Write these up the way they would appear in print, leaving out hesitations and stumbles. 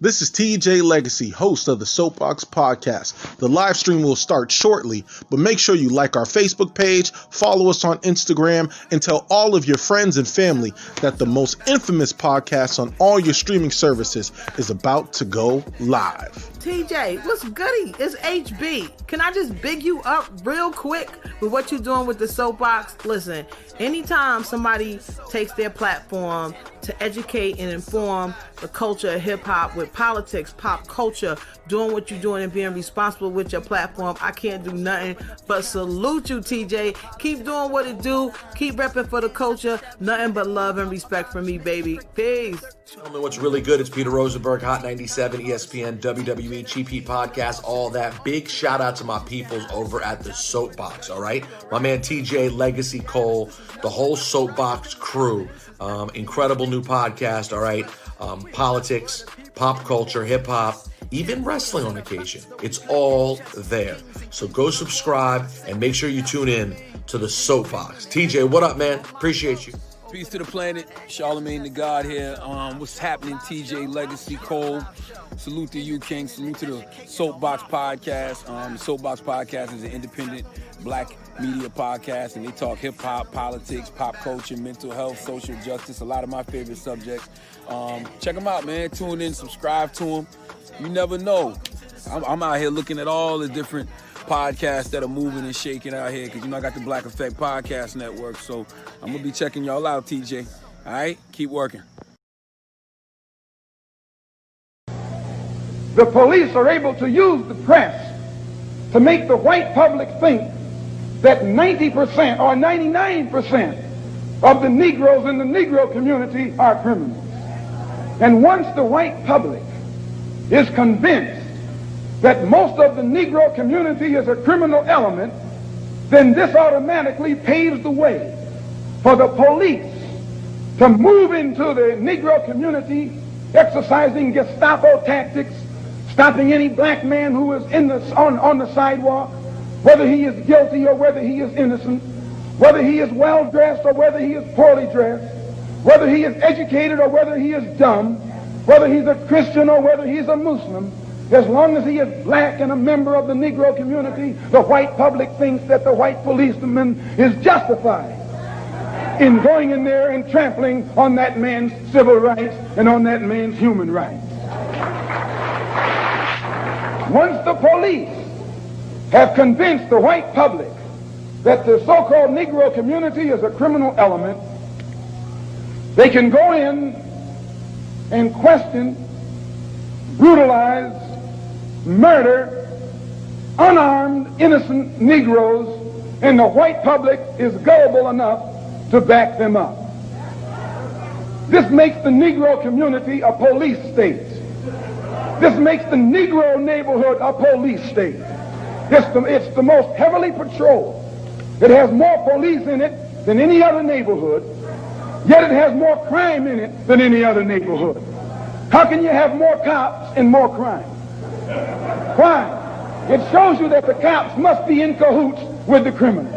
This is TJ Legacy, host of the Soapboxx Podcast. The live stream will start shortly, but make sure you like our Facebook page, follow us on Instagram, and tell all of your friends and family that the most infamous podcast on all your streaming services is about to go live. TJ, what's goody? It's HB. Can I just big you up real quick with what you're doing with the Soapboxx? Listen, anytime somebody takes their platform to educate and inform the culture of hip-hop with politics, pop culture, doing what you're doing and being responsible with your platform, I can't do nothing but salute you, TJ. Keep doing what it do. Keep repping for the culture. Nothing but love and respect for me, baby. Peace. Tell me what's really good. It's Peter Rosenberg, Hot 97, ESPN, WWE, Cheap Heat Podcast, all that. Big shout out to my peoples over at the Soapboxx, all right? My man TJ, Legacy Cole, the whole Soapboxx crew. Incredible new podcast, all right? Politics, pop culture, hip-hop, even wrestling on occasion. It's all there. So go subscribe and make sure you tune in to the Soapboxx. TJ, what up, man? Appreciate you. Peace to the planet. Charlemagne the God here. What's happening, TJ Legacy Cole? Salute to you, King. Salute to the Soapboxx Podcast. The Soapboxx Podcast is an independent black media podcast, and they talk hip-hop, politics, pop culture, mental health, social justice, a lot of my favorite subjects. Check them out, man. Tune in, subscribe to them. You never know. I'm out here looking at all the different podcasts that are moving and shaking out here because, I got the Black Effect Podcast Network, so I'm going to be checking y'all out, TJ. All right? Keep working. The police are able to use the press to make the white public think that 90% or 99% of the Negroes in the Negro community are criminals. And once the white public is convinced that most of the Negro community is a criminal element, then this automatically paves the way for the police to move into the Negro community, exercising Gestapo tactics, stopping any black man who is on the sidewalk, whether he is guilty or whether he is innocent, whether he is well-dressed or whether he is poorly dressed, whether he is educated or whether he is dumb, whether he's a Christian or whether he's a Muslim. As long as he is black and a member of the Negro community, the white public thinks that the white policeman is justified in going in there and trampling on that man's civil rights and on that man's human rights. Once the police have convinced the white public that the so-called Negro community is a criminal element, they can go in and question, brutalize, murder unarmed, innocent Negroes, and the white public is gullible enough to back them up. This makes the Negro community a police state. This makes the Negro neighborhood a police state. It's the most heavily patrolled. It has more police in it than any other neighborhood, yet it has more crime in it than any other neighborhood. How can you have more cops and more crime? Why? It shows you that the cops must be in cahoots with the criminals.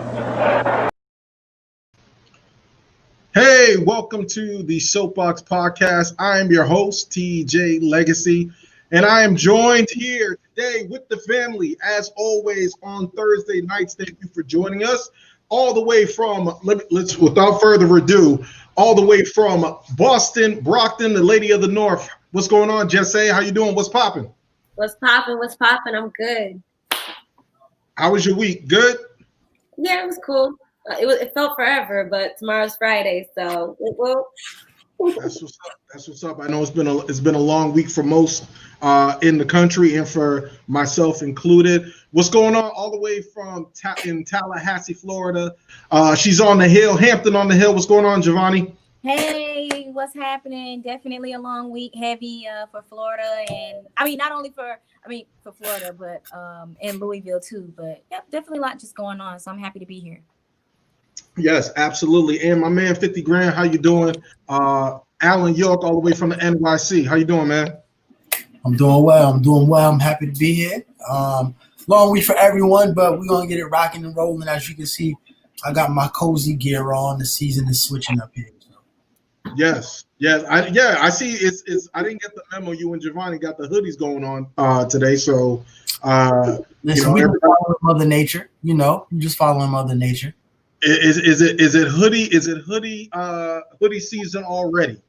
Hey, welcome to the Soapboxx Podcast. I am your host, TJ Legacy, and I am joined here today with the family, as always, on Thursday nights. Thank you for joining us all the way from, let's without further ado, all the way from Boston, Brockton, the Lady of the North. What's going on, Jesse? How you doing? What's popping? What's popping? What's popping? I'm good. How was your week? Good? Yeah, it was cool. It felt forever, but tomorrow's Friday, so it will. That's what's up. That's what's up. I know it's been a long week for most in the country and for myself included. What's going on all the way from in Tallahassee, Florida? She's on the hill, Hampton on the hill. What's going on, Javonni? Hey, what's happening? Definitely a long week, heavy for Florida, and I mean not only for Florida, but in Louisville too. But yep, definitely a lot just going on. So I'm happy to be here. Yes, absolutely. And my man 50 Grand, how you doing? Alan York, all the way from the NYC. How you doing, man? I'm doing well. I'm happy to be here. Long week for everyone, but we're gonna get it rocking and rolling. As you can see, I got my cozy gear on. The season is switching up here. So. Yes. I see. It's. I didn't get the memo. You and Javonni got the hoodies going on today. So, listen, we just follow Mother Nature. You just following Mother Nature. Is it hoodie? Is it hoodie season already?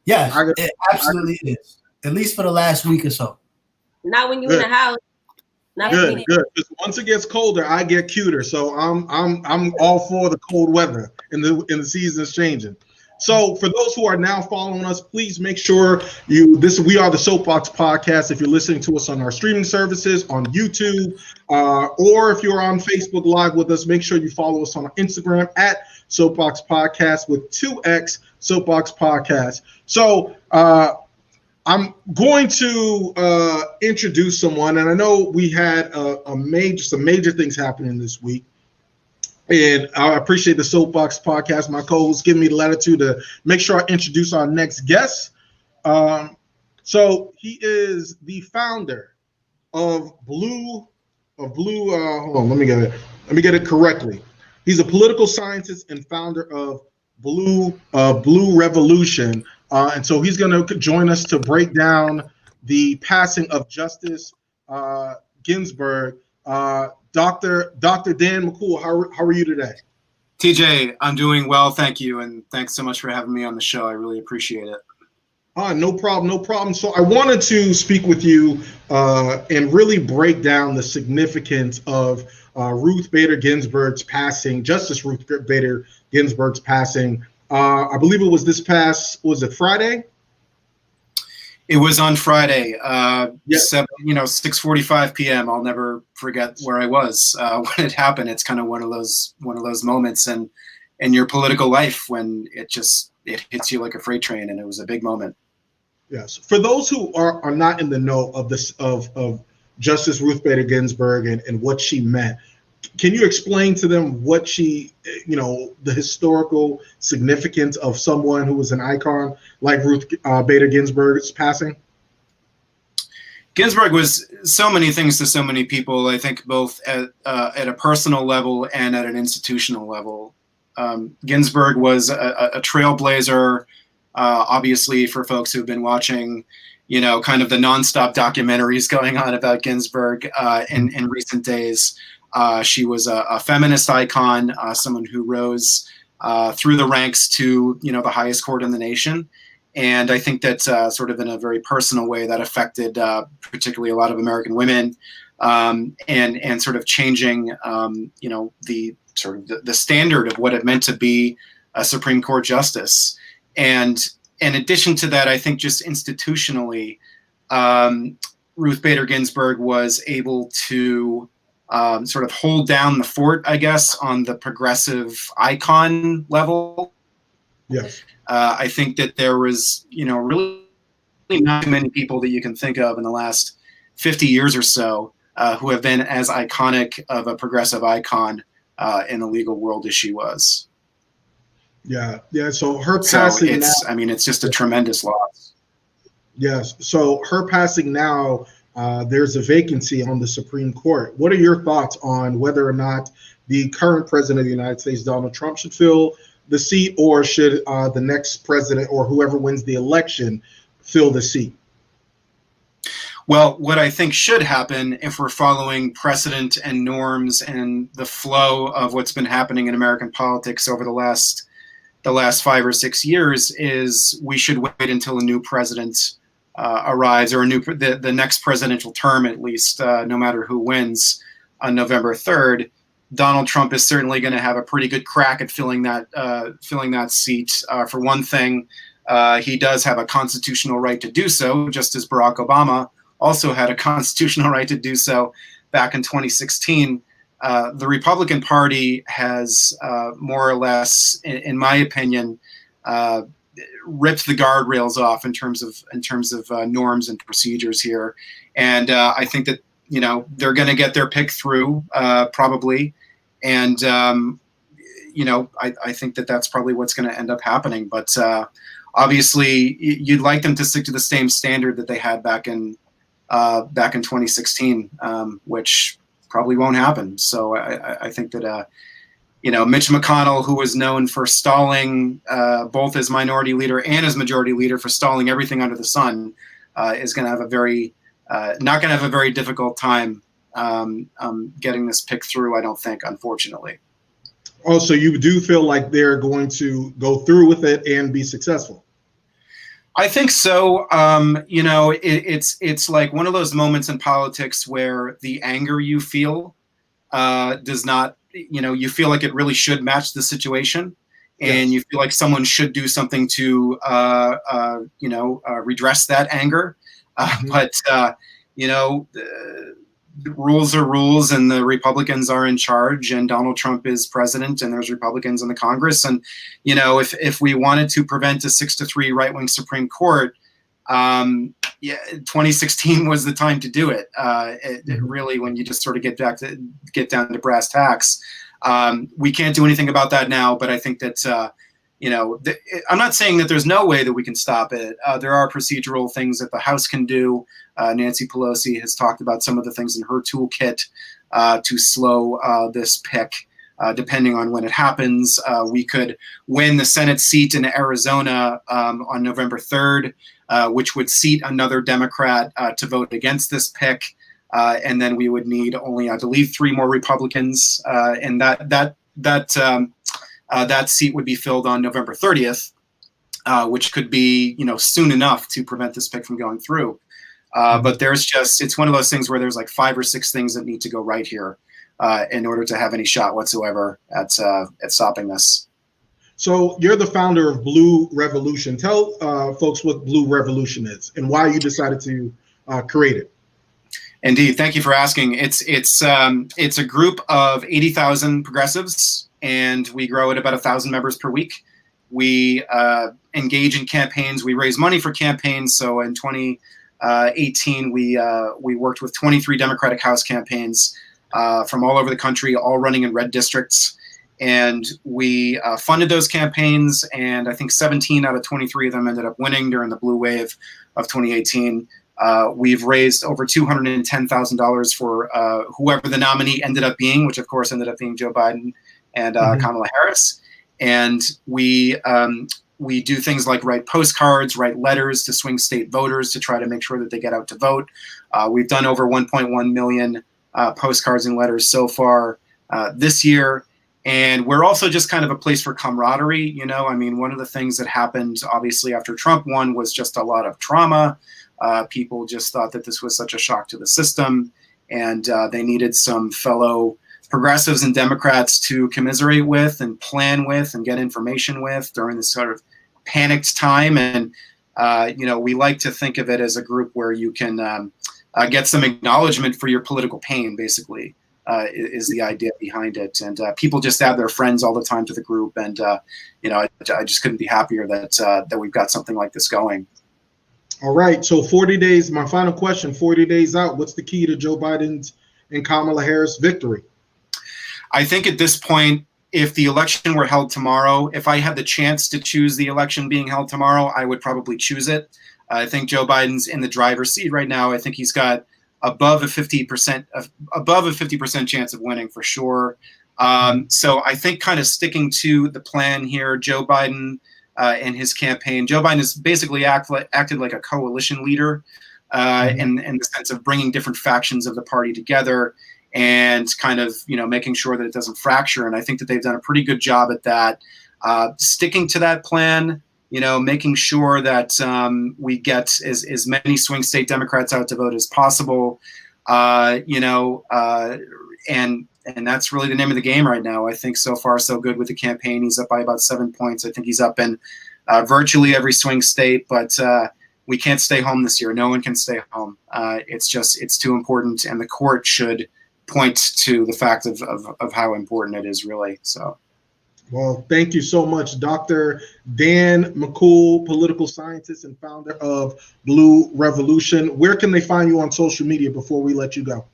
Yes, it absolutely is. At least for the last week or so. Not when you're in the house. Good. Because once it gets colder, I get cuter. So I'm all for the cold weather and the seasons changing. So for those who are now following us, please make sure we are the Soapboxx Podcast. If you're listening to us on our streaming services on YouTube, or if you're on Facebook Live with us, make sure you follow us on Instagram at Soapboxx Podcast with 2X Soapboxx Podcast. So I'm going to introduce someone, and I know we had some major things happening this week. And I appreciate the Soapboxx Podcast, my co-host, giving me the latitude to make sure I introduce our next guest. So he is the founder of Blue. Hold on, let me get it correctly. He's a political scientist and founder of Blue Revolution, and so he's going to join us to break down the passing of Justice Ginsburg. Dr. Dan McCool, how are you today? TJ, I'm doing well, thank you, and thanks so much for having me on the show. I really appreciate it. No problem. So I wanted to speak with you and really break down the significance of Ruth Bader Ginsburg's passing, Justice Ruth Bader Ginsburg's passing. I believe it was was it Friday? It was on Friday, 6:45 p.m. I'll never forget where I was when it happened. It's kind of one of those moments in your political life when it hits you like a freight train, and it was a big moment. Yes. For those who are not in the know of this of Justice Ruth Bader Ginsburg and what she meant, can you explain to them what the historical significance of someone who was an icon like Ruth Bader Ginsburg's passing? Ginsburg was so many things to so many people, I think, both at a personal level and at an institutional level. Ginsburg was a trailblazer, obviously, for folks who've been watching, kind of the nonstop documentaries going on about Ginsburg in recent days. She was a feminist icon, someone who rose through the ranks to, the highest court in the nation. And I think that sort of in a very personal way that affected particularly a lot of American women and sort of changing, the standard of what it meant to be a Supreme Court justice. And in addition to that, I think just institutionally, Ruth Bader Ginsburg was able to sort of hold down the fort, I guess, on the progressive icon level. Yes. I think that there was, really not too many people that you can think of in the last 50 years or so who have been as iconic of a progressive icon in the legal world as she was. Yeah. So her passing it's just a tremendous loss. Yes. So her passing now, there's a vacancy on the Supreme Court. What are your thoughts on whether or not the current president of the United States, Donald Trump, should fill the seat, or should the next president or whoever wins the election fill the seat? Well, what I think should happen, if we're following precedent and norms and the flow of what's been happening in American politics over the last 5 or 6 years, is we should wait until a new president arrives, or the next presidential term, at least, no matter who wins on November 3rd. Donald Trump is certainly going to have a pretty good crack at filling that seat. For one thing, he does have a constitutional right to do so, just as Barack Obama also had a constitutional right to do so back in 2016. The Republican Party has more or less, in my opinion, ripped the guardrails off in terms of norms and procedures here, and I think that they're going to get their pick through probably, and I think that that's probably what's going to end up happening. But obviously, you'd like them to stick to the same standard that they had back in 2016, which probably won't happen. So I think that Mitch McConnell, who was known for stalling both as minority leader and as majority leader, for stalling everything under the sun, is going to have not going to have a very difficult time getting this pick through, I don't think, unfortunately. Oh, so you do feel like they're going to go through with it and be successful? I think so. It's like one of those moments in politics where the anger you feel does not, you feel like it really should match the situation, and you feel like someone should do something to, redress that anger. But rules are rules, and the Republicans are in charge, and Donald Trump is president, and there's Republicans in the Congress. And, if we wanted to prevent a 6-3 right-wing Supreme Court, 2016 was the time to do it. It really, when you just sort of get down to brass tacks, we can't do anything about that now. But I think that, I'm not saying that there's no way that we can stop it. There are procedural things that the House can do. Nancy Pelosi has talked about some of the things in her toolkit to slow this pick. Depending on when it happens, we could win the Senate seat in Arizona on November 3rd, which would seat another Democrat to vote against this pick. And then we would need only, I believe, 3 more Republicans. And that seat would be filled on November 30th, which could be, soon enough to prevent this pick from going through. But it's one of those things where there's like 5 or 6 things that need to go right here in order to have any shot whatsoever at stopping this. So you're the founder of Blue Revolution. Tell folks what Blue Revolution is and why you decided to create it. Indeed, thank you for asking. It's a group of 80,000 progressives, and we grow at about 1,000 members per week. We engage in campaigns. We raise money for campaigns. So in 2018, we worked with 23 Democratic House campaigns from all over the country, all running in red districts. And we funded those campaigns, and I think 17 out of 23 of them ended up winning during the blue wave of 2018. We've raised over $210,000 for whoever the nominee ended up being, which of course ended up being Joe Biden and Kamala Harris. And we do things like write postcards, write letters to swing state voters to try to make sure that they get out to vote. We've done over 1.1 million postcards and letters so far this year. And we're also just kind of a place for camaraderie. One of the things that happened, obviously, after Trump won was just a lot of trauma. People just thought that this was such a shock to the system, and they needed some fellow progressives and Democrats to commiserate with and plan with and get information with during this sort of panicked time. And, we like to think of it as a group where you can get some acknowledgement for your political pain, basically. Is the idea behind it. And people just add their friends all the time to the group. And, I just couldn't be happier that we've got something like this going. All right. So 40 days, my final question, 40 days out, what's the key to Joe Biden's and Kamala Harris' victory? I think at this point, if the election were held tomorrow, if I had the chance to choose the election being held tomorrow, I would probably choose it. I think Joe Biden's in the driver's seat right now. I think he's got above a 50% chance of winning for sure. So I think kind of sticking to the plan here, Joe Biden and his campaign. Joe Biden has basically acted like a coalition leader in the sense of bringing different factions of the party together and kind of, making sure that it doesn't fracture. And I think that they've done a pretty good job at that. Sticking to that plan, making sure that we get as many swing state Democrats out to vote as possible, and that's really the name of the game right now. I think so far so good with the campaign. He's up by about 7 points. I think he's up in virtually every swing state, but we can't stay home this year. No one can stay home. It's too important, and the court should point to the fact of how important it is, really. So. Well, thank you so much, Dr. Dan McCool, political scientist and founder of Blue Revolution. Where can they find you on social media before we let you go?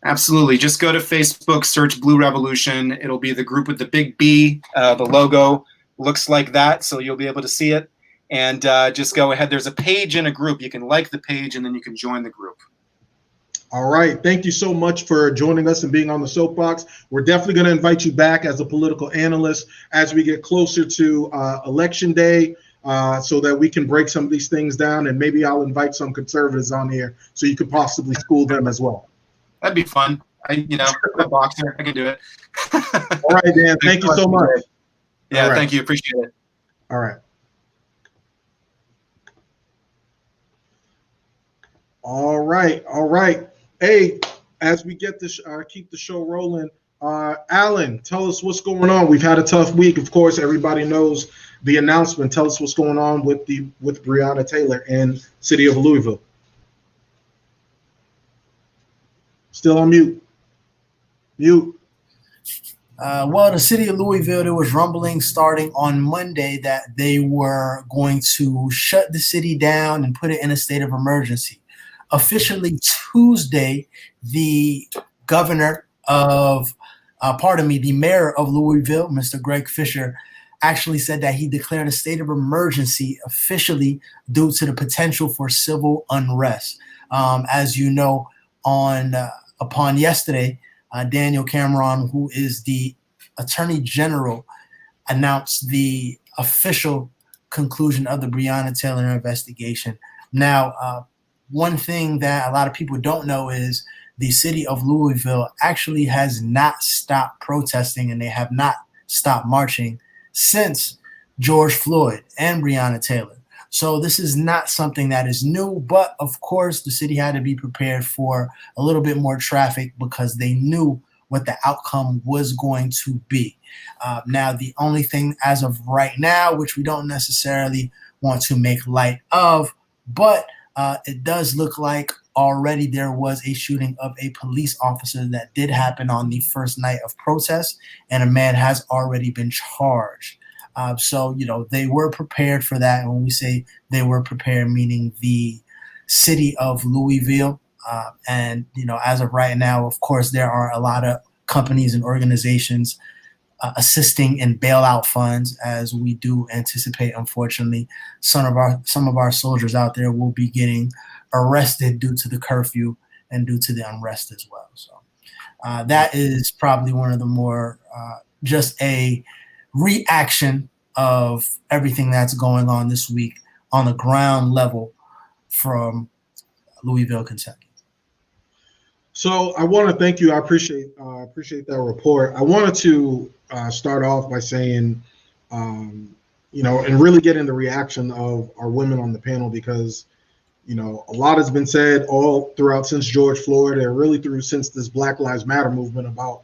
Absolutely. Just go to Facebook, search Blue Revolution. It'll be the group with the big B. The logo looks like that, so you'll be able to see it. And just go ahead. There's a page in a group. You can like the page, and then you can join the group. All right. Thank you so much for joining us and being on the Soapbox. We're definitely going to invite you back as a political analyst as we get closer to election day, so that we can break some of these things down, and maybe I'll invite some conservatives on here so you could possibly school them as well. That'd be fun. I'm a boxer. I can do it. All right, Dan. Thank you so much. Yeah, right. Thank you. Appreciate it. All right. All right. Hey, as we get this, keep the show rolling. Alan, tell us what's going on. We've had a tough week. Of course, everybody knows the announcement. Tell us what's going on with Breonna Taylor in city of Louisville. Still on mute. Well, the city of Louisville, there was rumbling starting on Monday that they were going to shut the city down and put it in a state of emergency. Officially Tuesday, the governor of, the mayor of Louisville, Mr. Greg Fisher, actually said that he declared a state of emergency officially due to the potential for civil unrest. As you know, upon yesterday, Daniel Cameron, who is the Attorney General, announced the official conclusion of the Breonna Taylor investigation. Now, one thing that a lot of people don't know is the city of Louisville actually has not stopped protesting, and they have not stopped marching since George Floyd and Breonna Taylor. So this is not something that is new, but of course the city had to be prepared for a little bit more traffic because they knew what the outcome was going to be. Now, the only thing as of right now, which we don't necessarily want to make light of, but it does look like already there was a shooting of a police officer that did happen on the first night of protest, and a man has already been charged. So, they were prepared for that. And when we say they were prepared, meaning the city of Louisville. And, as of right now, of course, there are a lot of companies and organizations assisting in bailout funds, as we do anticipate. Unfortunately, some of our soldiers out there will be getting arrested due to the curfew and due to the unrest as well. So that is probably one of the more just a reaction of everything that's going on this week on the ground level from Louisville, Kentucky. So I want to thank you. I appreciate that report. I wanted to start off by saying, and really get in the reaction of our women on the panel, because, a lot has been said all throughout since George Floyd, and really since this Black Lives Matter movement about,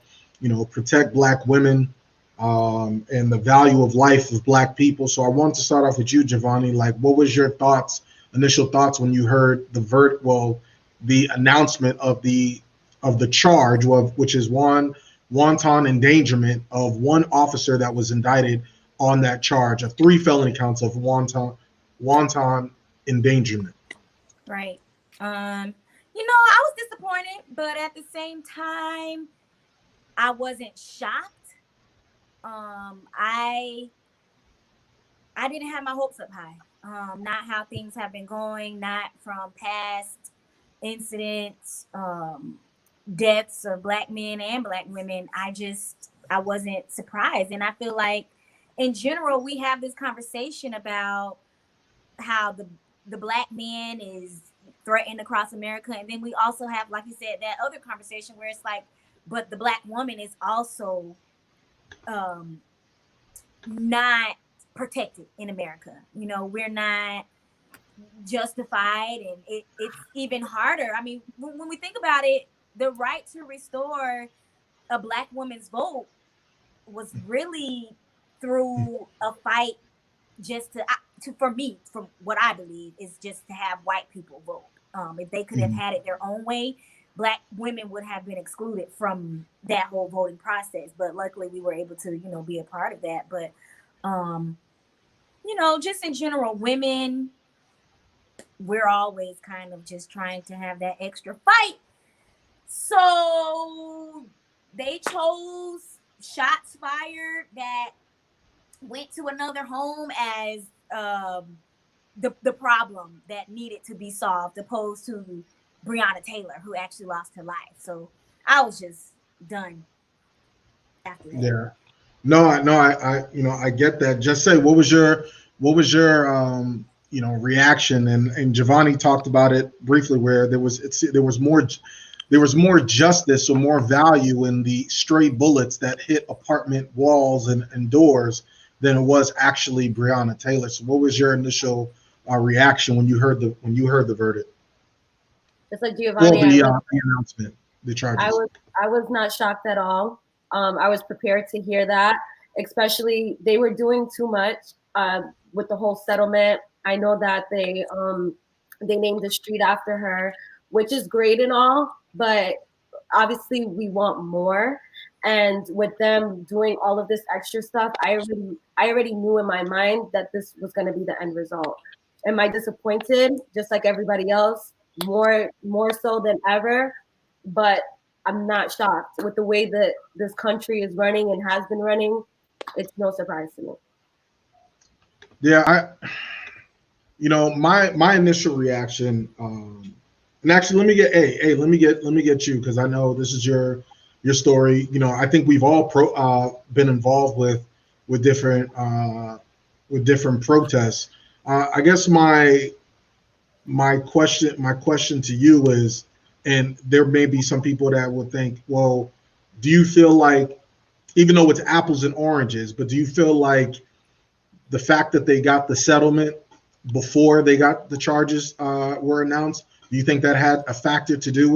protect Black women and the value of life of Black people. So I wanted to start off with you, Javonni. Like, what was your initial thoughts when you heard the announcement of the charge, which is wanton endangerment of one officer that was indicted on that charge of 3 felony counts of wanton endangerment? Right. I was disappointed, but at the same time, I wasn't shocked. I didn't have my hopes up high. Not how things have been going, not from past incidents, deaths of Black men and Black women. I wasn't surprised. And I feel like in general, we have this conversation about how the Black man is threatened across America. And then we also have, like you said, that other conversation where it's like, but the Black woman is also not protected in America. We're not justified, and it's even harder. I mean, when we think about it, the right to restore a Black woman's vote was really through a fight just for me, from what I believe, is just to have white people vote. If they could have had it their own way, Black women would have been excluded from that whole voting process. But luckily we were able to, be a part of that. But, just in general, women, we're always kind of just trying to have that extra fight. So they chose shots fired that went to another home as the problem that needed to be solved, opposed to Breonna Taylor, who actually lost her life. So I was just done after that. Yeah. No, I get that. Just say, what was your reaction? And Javonni talked about it briefly, where there was more justice or more value in the stray bullets that hit apartment walls and doors than it was actually Breonna Taylor. So, what was your initial reaction when you heard the verdict? Just like Giovanni, the announcement, the charges. I was not shocked at all. I was prepared to hear that, especially they were doing too much with the whole settlement. I know that they named the street after her, which is great and all, but obviously we want more. And with them doing all of this extra stuff, I already knew in my mind that this was going to be the end result. Am I disappointed? Just like everybody else, more so than ever, but I'm not shocked with the way that this country is running and has been running. It's no surprise to me. Yeah, my initial reaction, and actually let me get you, because I know this is your story. I think we've all been involved with different protests. I guess my question to you is, and there may be some people that will think, well, do you feel like, even though it's apples and oranges, but do you feel like the fact that they got the settlement before they got the charges were announced, do you think that had a factor to do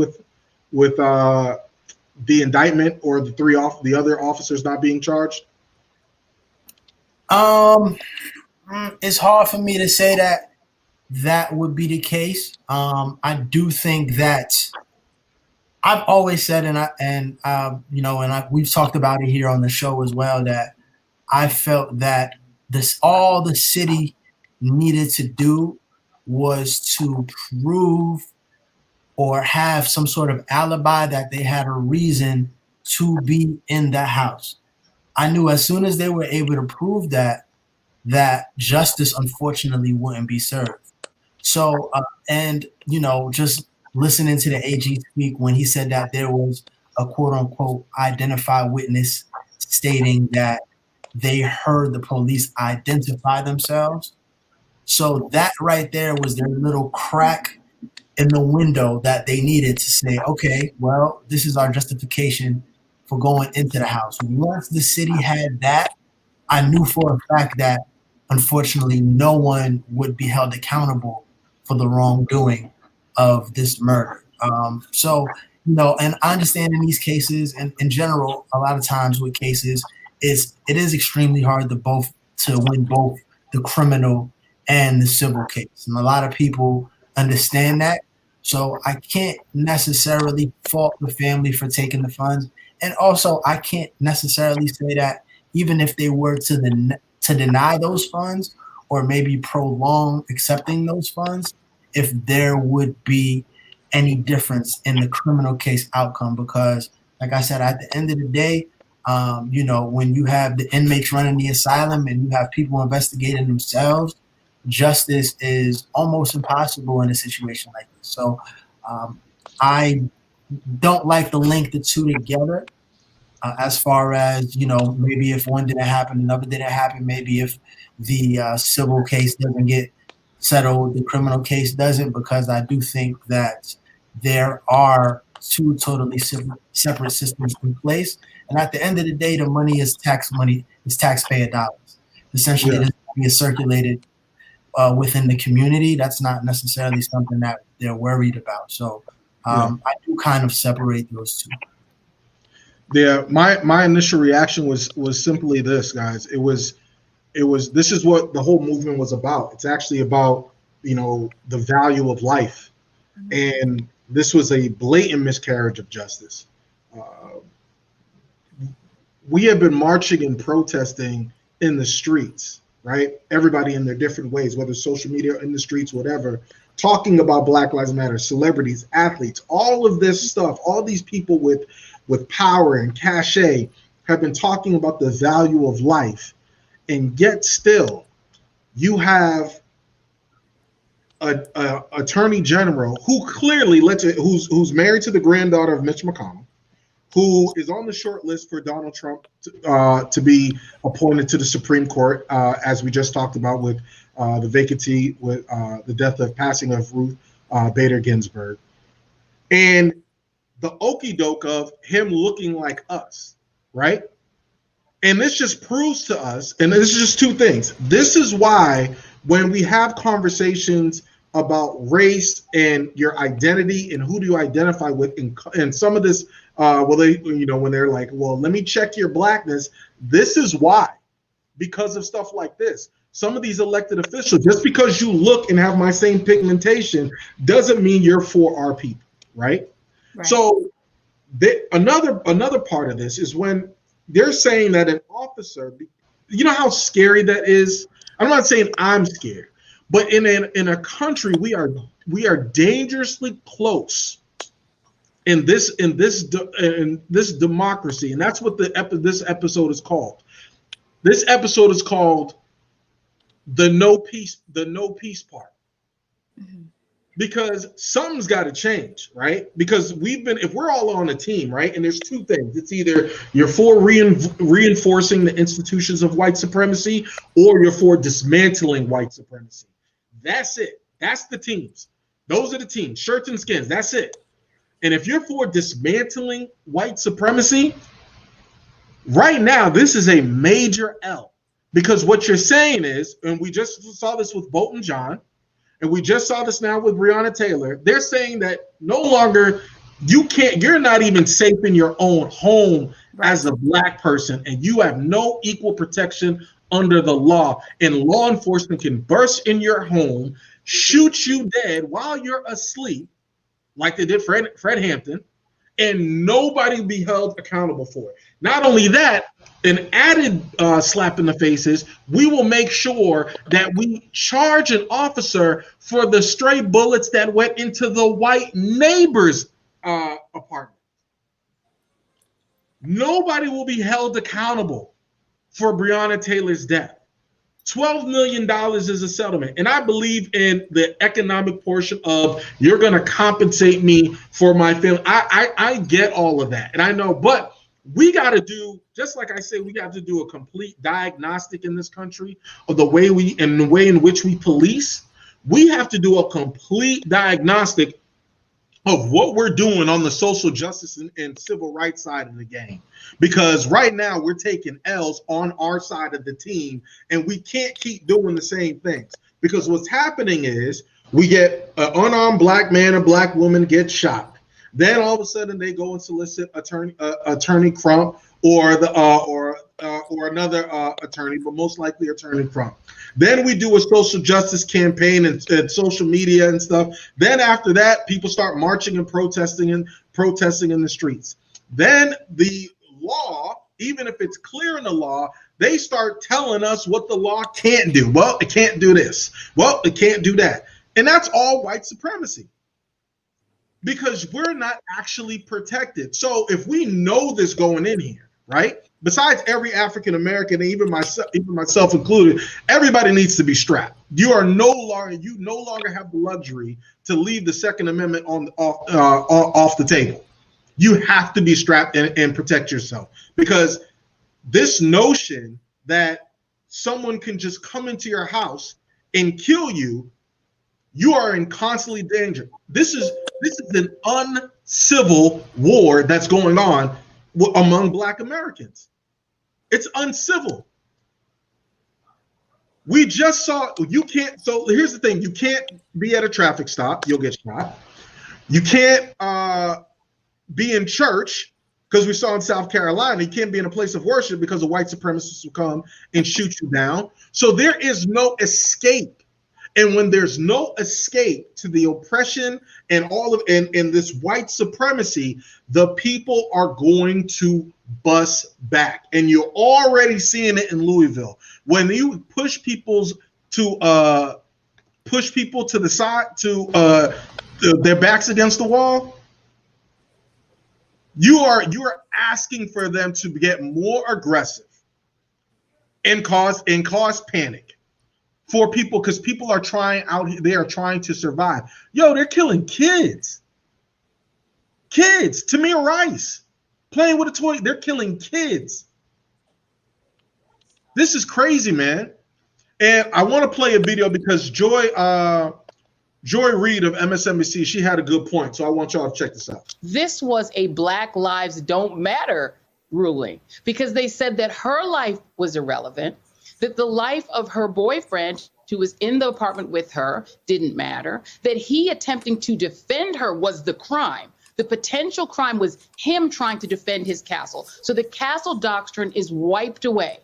with the indictment or the other officers not being charged? It's hard for me to say that would be the case. I do think that I've always said, we've talked about it here on the show as well, that I felt that all the city needed to do was to prove or have some sort of alibi that they had a reason to be in the house. I knew as soon as they were able to prove that justice unfortunately wouldn't be served. So, just listening to the AG speak when he said that there was a quote unquote identified witness stating that they heard the police identify themselves. So that right there was their little crack in the window that they needed to say, okay, well, this is our justification for going into the house. Once the city had that, I knew for a fact that unfortunately no one would be held accountable for the wrongdoing of this murder. And I understand in these cases, and in general, a lot of times with cases, it is extremely hard to win both the criminal and the civil case. And a lot of people understand that. So I can't necessarily fault the family for taking the funds. And also, I can't necessarily say that even if they were to deny those funds or maybe prolong accepting those funds, if there would be any difference in the criminal case outcome. Because, like I said, at the end of the day, when you have the inmates running the asylum and you have people investigating themselves, justice is almost impossible in a situation like this. So I don't like to link the two together as far as, maybe if one didn't happen, another didn't happen. Maybe if the civil case doesn't get settled, the criminal case doesn't, because I do think that there are two totally separate systems in place. And at the end of the day, the money is tax money, it's taxpayer dollars. Essentially, this money is circulated within the community. That's not necessarily something that they're worried about. So I do kind of separate those two. Yeah, my initial reaction was simply this, guys. It was this is what the whole movement was about. It's actually about, the value of life. And this was a blatant miscarriage of justice. We have been marching and protesting in the streets, right? Everybody in their different ways, whether social media, in the streets, whatever, talking about Black Lives Matter, celebrities, athletes, all of this stuff, all these people with power and cachet have been talking about the value of life. And yet still, you have a attorney general who clearly who's married to the granddaughter of Mitch McConnell, who is on the short list for Donald Trump to be appointed to the Supreme Court, as we just talked about with the vacancy with the passing of Ruth Bader Ginsberg, and the okie doke of him looking like us, right? And this just proves to us, and this is just two things. This is why when we have conversations about race and your identity and who do you identify with, and some of this, when they're like, well, let me check your blackness. This is why, because of stuff like this. Some of these elected officials, just because you look and have my same pigmentation, doesn't mean you're for our people, right? So another part of this is when they're saying that an officer, you know how scary that is? I'm not saying I'm scared, but in a country we are dangerously close in this democracy, and that's what this episode is called. This episode is called the no peace part. Mm-hmm. Because something's got to change, right? Because if we're all on a team, right? And there's two things. It's either you're for reinforcing the institutions of white supremacy or you're for dismantling white supremacy. That's it. That's the teams. Those are the teams. Shirts and skins. That's it. And if you're for dismantling white supremacy, right now, this is a major L. Because what you're saying is, and we just saw this with Bolton John, and we just saw this now with Breonna Taylor, they're saying that no longer you're not even safe in your own home as a black person, and you have no equal protection under the law. And law enforcement can burst in your home, shoot you dead while you're asleep, like they did Fred Hampton, and nobody will be held accountable for it. Not only that, an added slap in the face is we will make sure that we charge an officer for the stray bullets that went into the white neighbor's apartment. Nobody will be held accountable for Breonna Taylor's death. $12 million is a settlement. And I believe in the economic portion of you're going to compensate me for my family. I get all of that. And I know, but we got to do, just like I say, we got to do a complete diagnostic in this country of the way in which we police. We have to do a complete diagnostic of what we're doing on the social justice and civil rights side of the game. Because right now we're taking L's on our side of the team, and we can't keep doing the same things. Because what's happening is we get an unarmed black man or black woman get shot. Then all of a sudden they go and solicit Attorney Crump or another attorney, but most likely Attorney Crump. Then we do a social justice campaign and social media and stuff. Then after that, people start marching and protesting in the streets. Then the law, even if it's clear in the law, they start telling us what the law can't do. Well, it can't do this. Well, it can't do that. And that's all white supremacy. Because we're not actually protected. So if we know this going in here, right? Besides every African American, and even myself included, everybody needs to be strapped. You no longer have the luxury to leave the Second Amendment off the table. You have to be strapped and protect yourself, because this notion that someone can just come into your house and kill you, you are in constantly danger. This is an uncivil war that's going on among Black Americans. It's uncivil. We just saw, you can't, so here's the thing, you can't be at a traffic stop, you'll get shot. You can't be in church, because we saw in South Carolina, you can't be in a place of worship because the white supremacists will come and shoot you down. So there is no escape. And when there's no escape to the oppression and and this white supremacy, the people are going to bust back. And you're already seeing it in Louisville. When you push people to the side, to their backs against the wall, you are asking for them to get more aggressive and cause panic. for people, because people are trying out here, they are trying to survive. Yo, they're killing kids. Kids, Tamir Rice, playing with a toy, they're killing kids. This is crazy, man. And I want to play a video because Joy Reid of MSNBC, she had a good point. So I want y'all to check this out. This was a Black Lives Don't Matter ruling because they said that her life was irrelevant, that the life of her boyfriend who was in the apartment with her didn't matter, that he attempting to defend her was the crime. The potential crime was him trying to defend his castle. So the castle doctrine is wiped away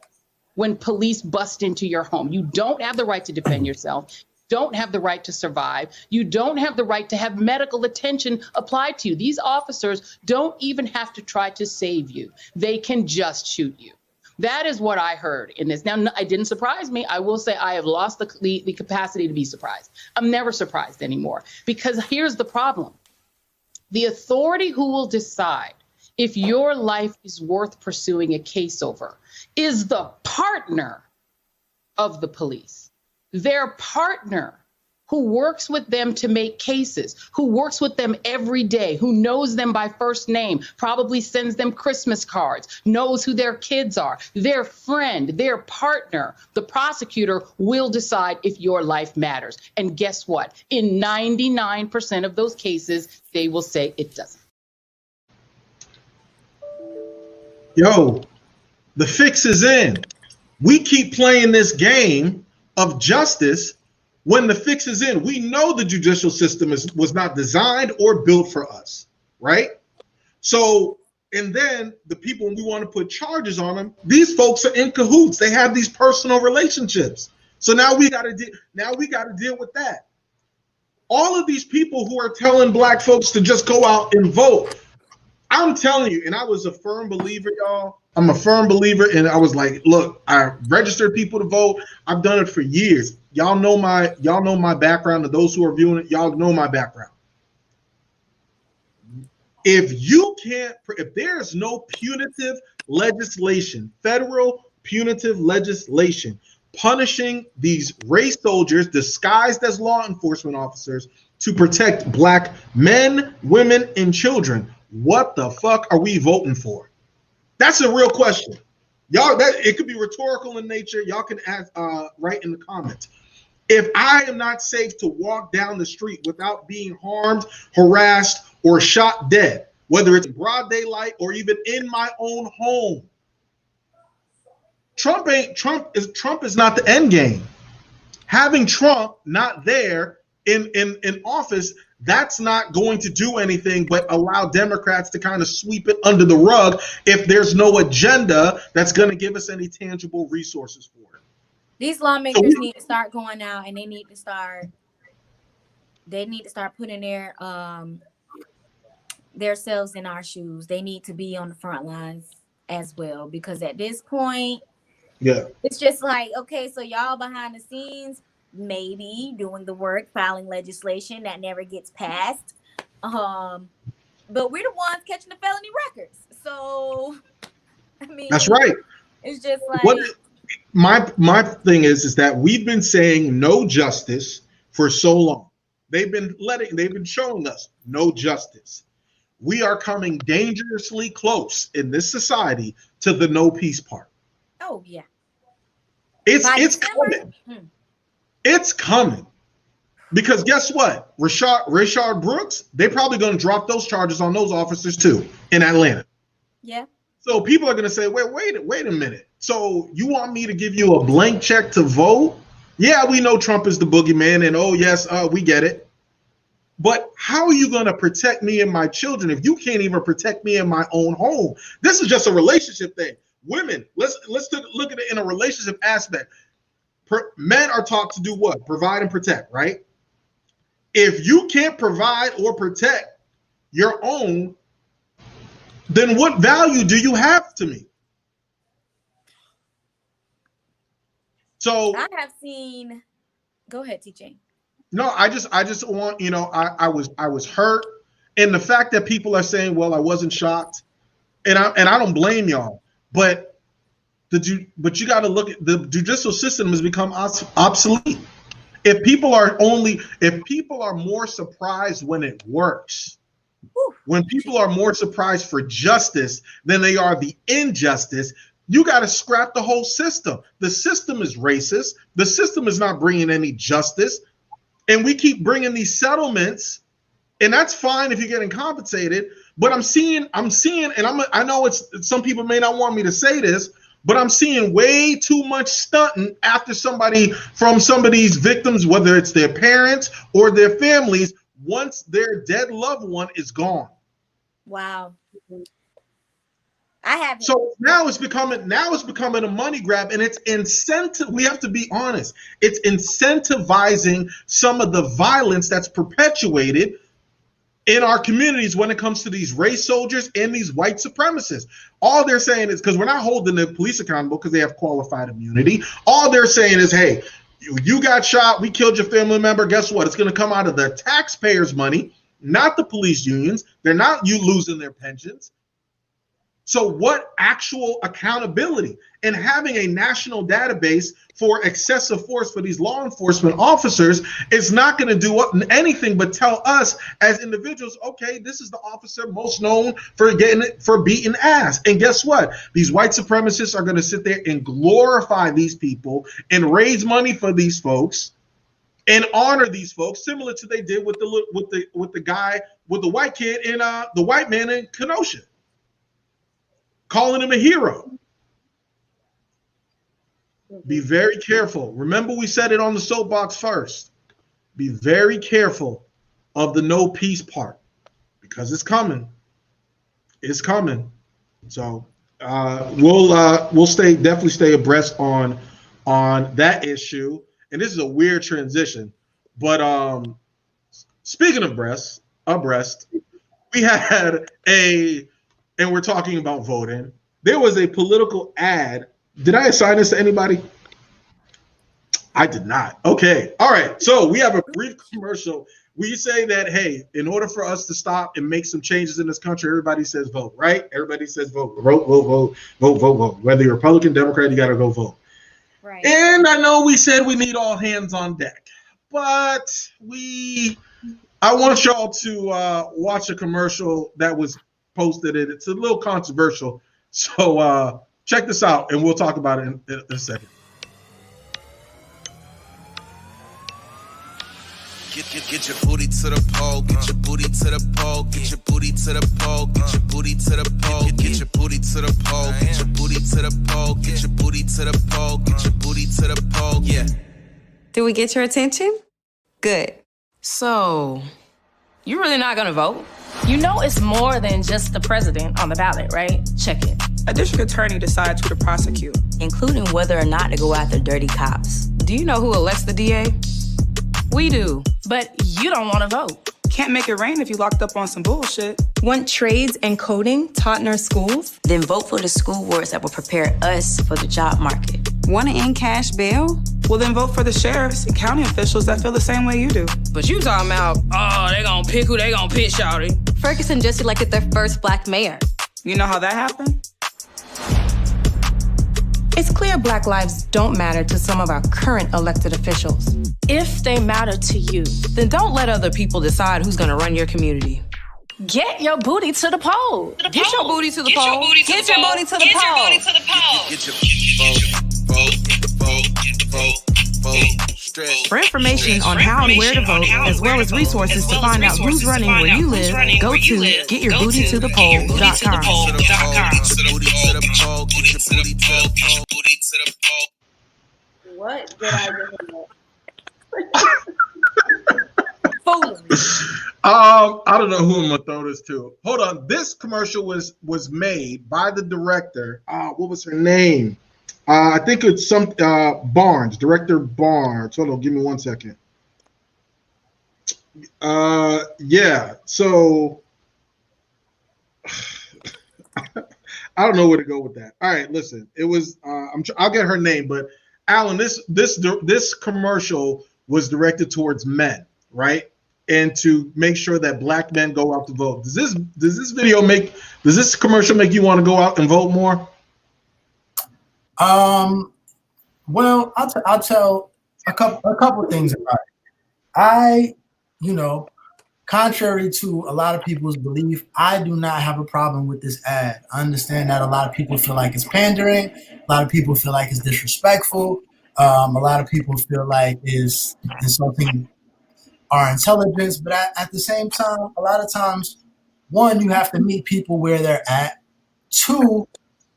when police bust into your home. You don't have the right to defend yourself. Don't have the right to survive. You don't have the right to have medical attention applied to you. These officers don't even have to try to save you. They can just shoot you. That is what I heard in this. Now, it didn't surprise me. I will say I have lost the capacity to be surprised. I'm never surprised anymore because here's the problem. The authority who will decide if your life is worth pursuing a case over is the partner of the police. Their partner who works with them to make cases, who works with them every day, who knows them by first name, probably sends them Christmas cards, knows who their kids are, their friend, their partner. The prosecutor will decide if your life matters. And guess what? In 99% of those cases, they will say it doesn't. Yo, the fix is in. We keep playing this game of justice when the fix is in. We know the judicial system was not designed or built for us, right? So, and then the people, when we want to put charges on them, these folks are in cahoots. They have these personal relationships. So now we got to deal with that. All of these people who are telling black folks to just go out and vote, I'm telling you, and I was a firm believer, y'all. I'm a firm believer, and I was like, look, I registered people to vote. I've done it for years. Y'all know my background. And those who are viewing it, y'all know my background. If there's no punitive legislation, federal punitive legislation punishing these race soldiers disguised as law enforcement officers to protect black men, women, and children, what the fuck are we voting for? That's a real question. Y'all, it could be rhetorical in nature. Y'all can ask, write in the comments. If I am not safe to walk down the street without being harmed, harassed, or shot dead, whether it's in broad daylight or even in my own home, Trump is not the end game. Having Trump not there in office, that's not going to do anything but allow Democrats to kind of sweep it under the rug if there's no agenda that's going to give us any tangible resources for it. These lawmakers need to start going out and they need to start putting themselves in our shoes. They need to be on the front lines as well, because at this point, yeah, it's just like, okay, so y'all behind the scenes, maybe doing the work, filing legislation that never gets passed. But we're the ones catching the felony records. So, I mean, that's right. It's just like my thing is that we've been saying no justice for so long. They've been showing us no justice. We are coming dangerously close in this society to the no peace part. Oh yeah. It's coming. It's coming. Because guess what? Rayshard Brooks, they're probably going to drop those charges on those officers too in Atlanta. Yeah. So people are going to say, wait a minute. So you want me to give you a blank check to vote? Yeah, we know Trump is the boogeyman, and oh yes, we get it. But how are you going to protect me and my children if you can't even protect me in my own home? This is just a relationship thing. Women, let's look at it in a relationship aspect. Men are taught to do what? Provide and protect, right? If you can't provide or protect your own, then what value do you have to me? So I have seen. Go ahead, TJ. No, I just want, I was hurt, and the fact that people are saying, well, I wasn't shocked, and I don't blame y'all, but but you got to look at the judicial system has become obsolete. If people are more surprised when it works, when people are more surprised for justice than they are the injustice, you got to scrap the whole system. The system is racist. The system is not bringing any justice. And we keep bringing these settlements, and that's fine if you're getting compensated. But I'm seeing, and I know it's some people may not want me to say this, but I'm seeing way too much stunting after somebody's victims, whether it's their parents or their families, once their dead loved one is gone. Wow. I haven't. So now it's becoming a money grab, and it's incentive. We have to be honest. It's incentivizing some of the violence that's perpetuated in our communities when it comes to these race soldiers and these white supremacists. All they're saying is, because we're not holding the police accountable because they have qualified immunity. All they're saying is, hey, you got shot, we killed your family member. Guess what? It's going to come out of the taxpayers' money, not the police unions. They're not you losing their pensions. So what actual accountability? And having a national database for excessive force for these law enforcement officers is not going to do anything but tell us as individuals, okay, this is the officer most known for beating ass. And guess what? These white supremacists are going to sit there and glorify these people and raise money for these folks and honor these folks, similar to they did with the guy, with the white kid in the white man in Kenosha, calling him a hero. Be very careful. Remember, we said it on the soapbox first. Be very careful of the no peace part, because it's coming. It's coming. So we'll definitely stay abreast on that issue. And this is a weird transition, but speaking of abreast, we had and we're talking about voting. There was a political ad. Did I assign this to anybody? I did not. Okay. All right. So we have a brief commercial. We say that, hey, in order for us to stop and make some changes in this country, everybody says vote, right? Everybody says vote. Vote. Whether you're Republican, Democrat, you got to go vote. Right. And I know we said we need all hands on deck, but I want y'all to watch a commercial that was posted. It's a little controversial. So check this out, and we'll talk about it in a second. Get your booty to the pole, get your booty to the pole, get your booty to the pole, get your booty to the pole, get your booty to the pole, get your booty to the pole, get your booty to the pole, get your booty to the pole. Yeah. Did we get your attention? Good. So, you're really not gonna vote? You know it's more than just the president on the ballot, right? Check it. A district attorney decides who to prosecute, including whether or not to go after dirty cops. Do you know who elects the DA? We do. But you don't want to vote. Can't make it rain if you locked up on some bullshit. Want trades and coding taught in our schools? Then vote for the school boards that will prepare us for the job market. Want to end cash bail? Well, then vote for the sheriffs and county officials that feel the same way you do. But you talking about, they gonna pick who they gonna pick, shawty. Ferguson just elected their first black mayor. You know how that happened? It's clear Black lives don't matter to some of our current elected officials. If they matter to you, then don't let other people decide who's gonna run your community. Get your booty to the poll. Get your booty to the poll. Get your booty to the poll. Get your vote. For information on how and where to vote, as well as resources to find out who's running where you live, go to getyourbootytothepoll.com. What did I do? I don't know who I'm gonna throw this to. Hold on. This commercial was made by the director. What was her name? I think it's some Barnes, Director Barnes. Hold on, give me 1 second. Yeah. So I don't know where to go with that. All right, listen. It was I'll get her name, but Alan, this commercial was directed towards men, right? And to make sure that black men go out to vote. Does this commercial make you want to go out and vote more? Well, I'll tell a couple things about it. Contrary to a lot of people's belief, I do not have a problem with this ad. I understand that a lot of people feel like it's pandering. A lot of people feel like it's disrespectful. A lot of people feel like it's insulting our intelligence. But at the same time, a lot of times, one, you have to meet people where they're at. Two,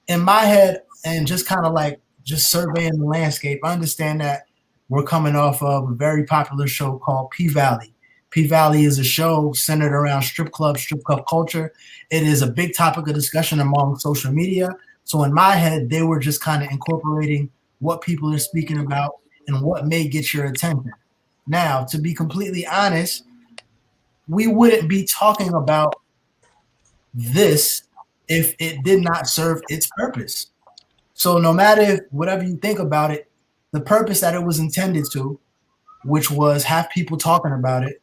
in my head, and just kind of like just surveying the landscape, I understand that we're coming off of a very popular show called P-Valley. P-Valley is a show centered around strip club culture. It is a big topic of discussion among social media. So in my head, they were just kind of incorporating what people are speaking about and what may get your attention. Now, to be completely honest, we wouldn't be talking about this if it did not serve its purpose. So no matter whatever you think about it, the purpose that it was intended to, which was have people talking about it,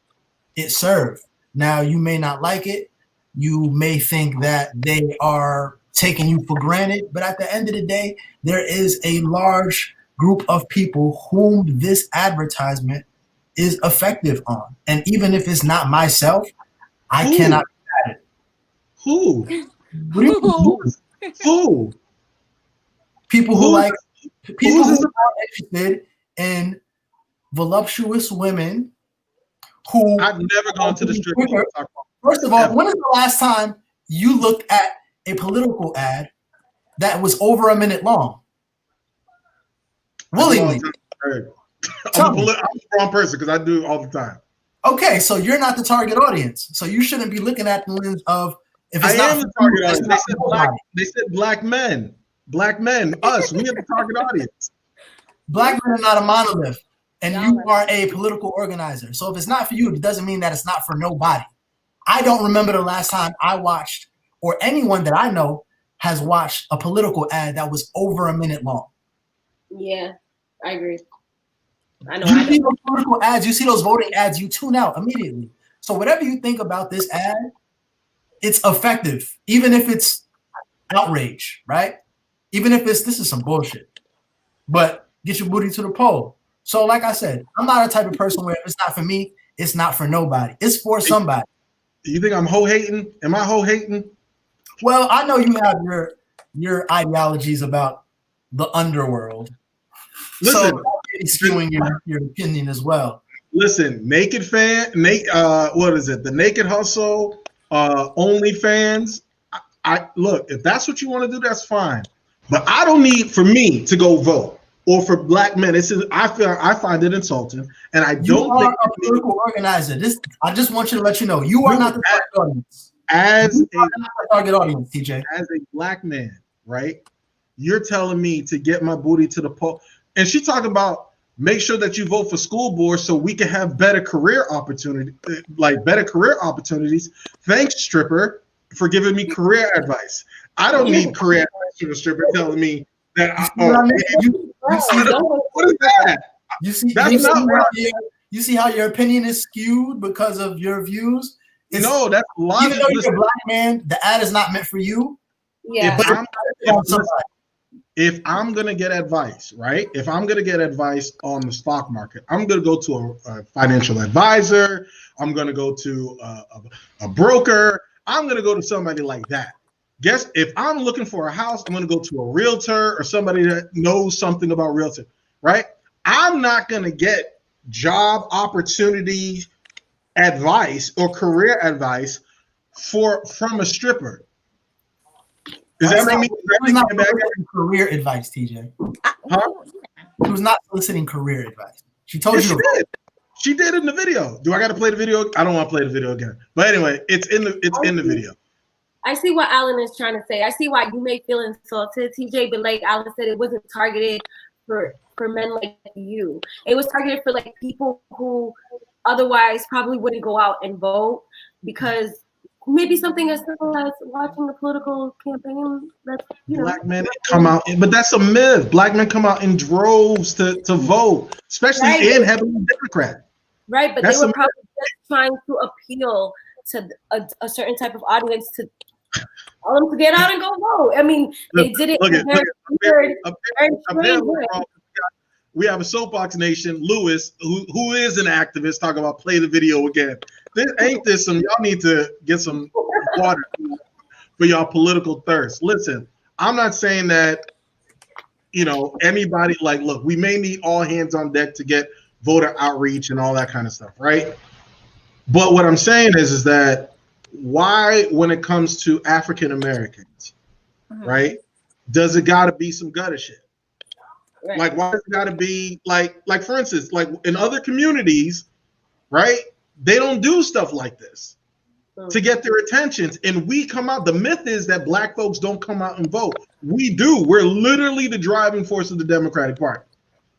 it served. Now, you may not like it. You may think that they are taking you for granted. But at the end of the day, there is a large group of people whom this advertisement is effective on. And even if it's not myself, I cannot add it. Who? People who are interested in voluptuous women who I've never gone to the strip club. First of all, when is the last time you looked at a political ad that was over a minute long? Willingly. I'm a wrong person because I do it all the time. Okay, so you're not the target audience. So you shouldn't be looking at the lens of if it's I not am the target audience. They said black men. Black men. Us. We are the target audience. Black men are not a monolith. And you are a political organizer. So if it's not for you, it doesn't mean that it's not for nobody. I don't remember the last time I watched, or anyone that I know has watched a political ad that was over a minute long. Yeah, I agree. I know. You see those political ads, you see those voting ads, you tune out immediately. So whatever you think about this ad, it's effective, even if it's outrage, right? Even if this is some bullshit. But get your booty to the pole. So like I said, I'm not a type of person where if it's not for me, it's not for nobody. It's for somebody. You think I'm hoe hating? Am I hoe hating? Well, I know you have your ideologies about the underworld. Listen, so it's skewing your opinion as well. Listen, Naked Fan, what is it? The Naked Hustle, OnlyFans. I look, if that's what you want to do, that's fine. But I don't need for me to go vote. Or for black men, I find it insulting, and I don't think a political organizer. I just want you to let you know you are not the target audience. As a target audience, TJ. As a black man, right? You're telling me to get my booty to the poll, and she talking about make sure that you vote for school board so we can have better career opportunity, better career opportunities. Thanks, stripper, for giving me career advice. I don't need career advice from a stripper telling me that what is that? You see how your opinion is skewed because of your views? No, that's a lot. Even though you're a black man, the ad is not meant for you. Yeah. If I'm gonna get advice, right? If I'm gonna get advice on the stock market, I'm gonna go to a financial advisor. I'm gonna go to a broker. I'm gonna go to somebody like that. Guess if I'm looking for a house, I'm going to go to a realtor or somebody that knows something about realtor, right? I'm not going to get job opportunity advice or career advice from a stripper. Does that make me not soliciting career advice, TJ? Huh? She was not soliciting career advice. She told you. She did in the video. Do I got to play the video? I don't want to play the video again. But anyway, it's in the video. I see what Alan is trying to say. I see why you may feel insulted, TJ, but like Alan said, it wasn't targeted for men like you. It was targeted for like people who otherwise probably wouldn't go out and vote because maybe something as simple as watching the political campaign. That's, Black men come out, but that's a myth. Black men come out in droves to vote, especially in heavily Democrat. Right, but they were probably just trying to appeal to a certain type of audience to Tell them to get out and go vote. I mean, they did it. We have a Soapbox Nation, Lewis, who is an activist, talking about play the video again. Y'all need to get some water for y'all political thirst. Listen, I'm not saying that, anybody, look, we may need all hands on deck to get voter outreach and all that kind of stuff, right? But what I'm saying is that why, when it comes to African Americans, right, does it got to be some gutter shit? Right. Like, why does it got to be like, for instance, like in other communities, right? They don't do stuff like this to get their attentions. And we come out. The myth is that Black folks don't come out and vote. We do. We're literally the driving force of the Democratic Party,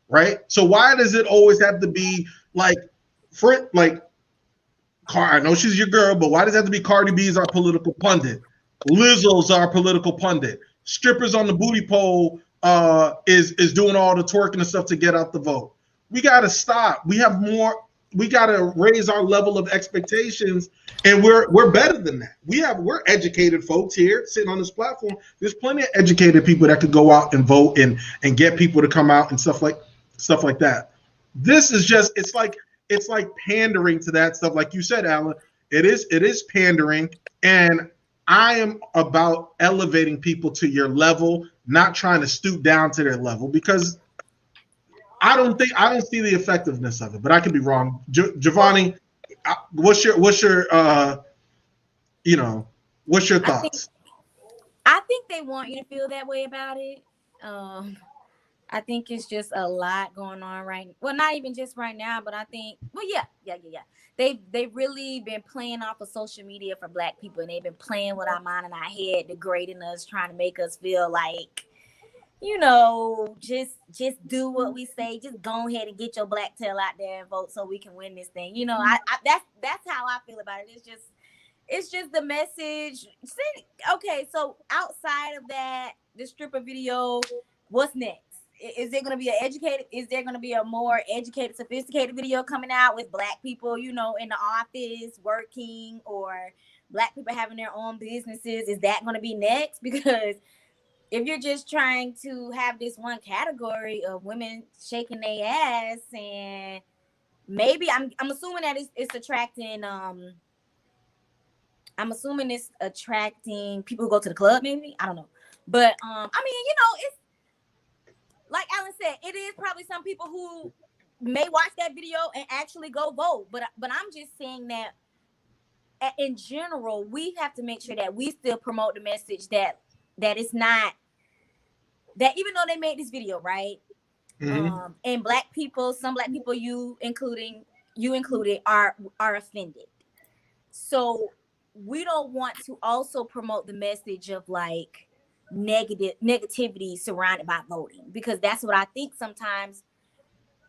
right? So why does it always have to be I know she's your girl, but why does it have to be Cardi B's our political pundit? Lizzo's our political pundit. Strippers on the booty pole is doing all the twerking and stuff to get out the vote. We got to stop. We got to raise our level of expectations, and we're better than that. We're educated folks here sitting on this platform. There's plenty of educated people that could go out and vote and get people to come out and stuff like that. This is just it's like pandering to that stuff. Like you said, Alan, it is pandering, and I am about elevating people to your level, not trying to stoop down to their level, because I don't see the effectiveness of it, but I could be wrong. Javonni, what's your thoughts? I think they want you to feel that way about it. I think it's just a lot going on well, not even just right now, but I think, yeah. They've really been playing off of social media for Black people, and they've been playing with our mind and our head, degrading us, trying to make us feel like, just do what we say. Just go ahead and get your black tail out there and vote so we can win this thing. That's how I feel about it. It's just the message. Okay, so outside of that, the stripper video, what's next? Is there going to be is there going to be a more educated, sophisticated video coming out with Black people, in the office working, or Black people having their own businesses? Is that going to be next? Because if you're just trying to have this one category of women shaking their ass, and maybe I'm assuming that it's attracting people who go to the club, maybe. I don't know. But it's like Alan said, it is probably some people who may watch that video and actually go vote. But I'm just saying that in general, we have to make sure that we still promote the message that it's not, that even though they made this video, right? And some Black people, you included, are offended. So we don't want to also promote the message of like negativity surrounded by voting, because that's what I think sometimes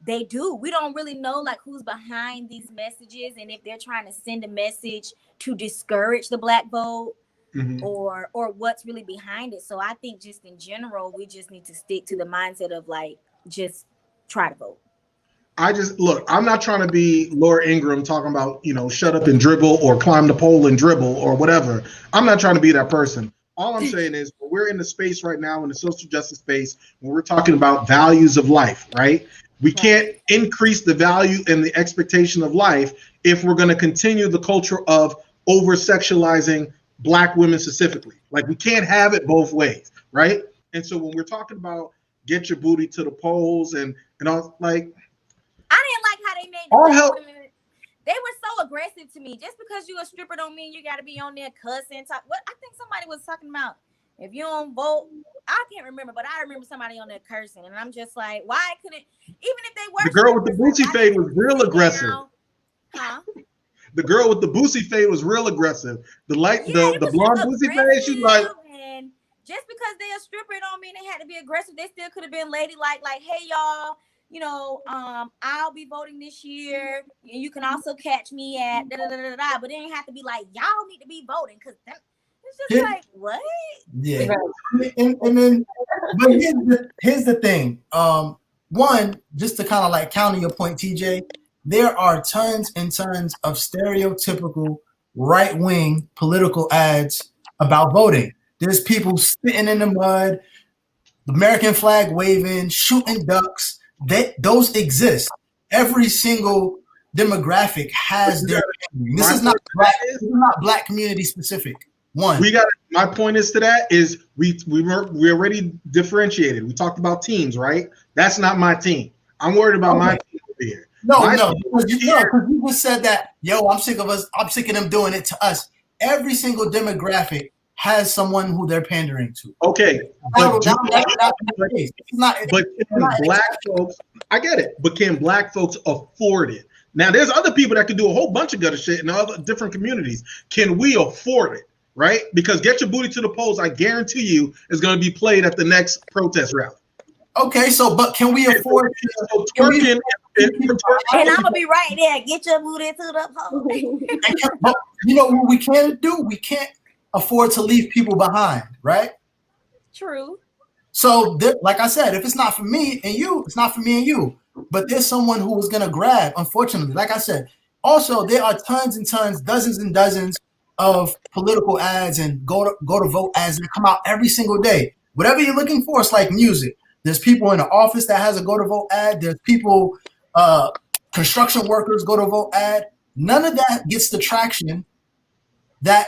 they do. We don't really know like who's behind these messages, and if they're trying to send a message to discourage the Black vote, or what's really behind it. So I think just in general, we just need to stick to the mindset of like, just try to vote. I'm not trying to be Laura Ingraham talking about, shut up and dribble, or climb the pole and dribble, or whatever. I'm not trying to be that person. All I'm saying is we're in the space right now, in the social justice space, when we're talking about values of life, right? We can't increase the value and the expectation of life if we're going to continue the culture of over-sexualizing Black women specifically. Like, we can't have it both ways, right? And so when we're talking about get your booty to the polls and all, like, I didn't like how they made the Black women. They were so aggressive to me. Just because you a stripper don't mean you got to be on there cussing. What I think somebody was talking about, if you don't vote, I can't remember, but I remember somebody on there cursing, and I'm just like, why couldn't, even if they were, the girl with the boosie fade was real aggressive. The girl with the boosie fade was real aggressive. The blonde boosie fade, she's like, and just because they're a stripper don't mean they had to be aggressive. They still could have been ladylike, like, hey y'all, I'll be voting this year. You can also catch me at but it didn't have to be like, y'all need to be voting, because it's just like, what? Yeah. And then, but here's the thing. One, just to kind of like counter your point, TJ, there are tons and tons of stereotypical right-wing political ads about voting. There's people spitting in the mud, the American flag waving, shooting ducks. Those exist. Every single demographic has their opinion. This is not black community specific. My point is to that is we already differentiated. We talked about teams, right? That's not my team. I'm worried about my team over here. Because you just said that, I'm sick of them doing it to us. Every single demographic has someone who they're pandering to. Okay. But black folks, I get it, but can black folks afford it? Now, there's other people that can do a whole bunch of gutter shit in other different communities. Can we afford it? Right? Because Get Your Booty to the Polls, I guarantee you, is going to be played at the next protest rally. Okay, but can we afford and I'm gonna be right there. Get your booty to the polls. You know what we can't do? We can't afford to leave people behind, right? True. So, like I said, if it's not for me and you, it's not for me and you. But there's someone who was gonna grab. Unfortunately, like I said, also there are tons and tons, dozens and dozens of political ads and go to vote ads that come out every single day. Whatever you're looking for, it's like music. There's people in the office that has a go to vote ad. There's people, construction workers go to vote ad. None of that gets the traction that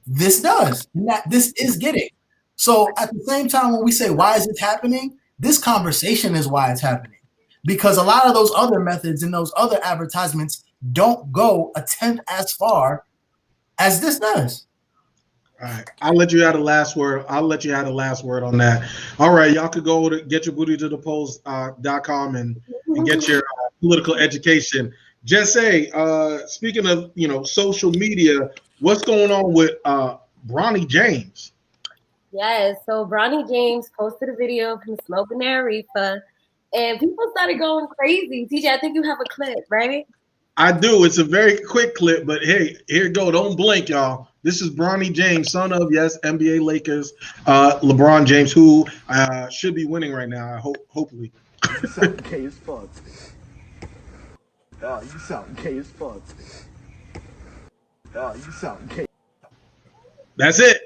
this does, and that this is getting. So at the same time, when we say, why is this happening? This conversation is why it's happening. Because a lot of those other methods and those other advertisements don't go a tenth as far as this does. All right, I'll let you have the last word. on that. All right, y'all could go to getyourBootyToThePolls.com and get your political education. Jesse, speaking of social media, what's going on with Bronny James? Yes, so Bronny James posted a video of him smoking that reefer, and people started going crazy. TJ, I think you have a clip, right? I do. It's a very quick clip, but hey, here you go. Don't blink, y'all. This is Bronny James, son of, NBA Lakers, LeBron James, who should be winning right now, hopefully. You sound gay as fuck. You sound gay as fuck. You sound gay. That's it.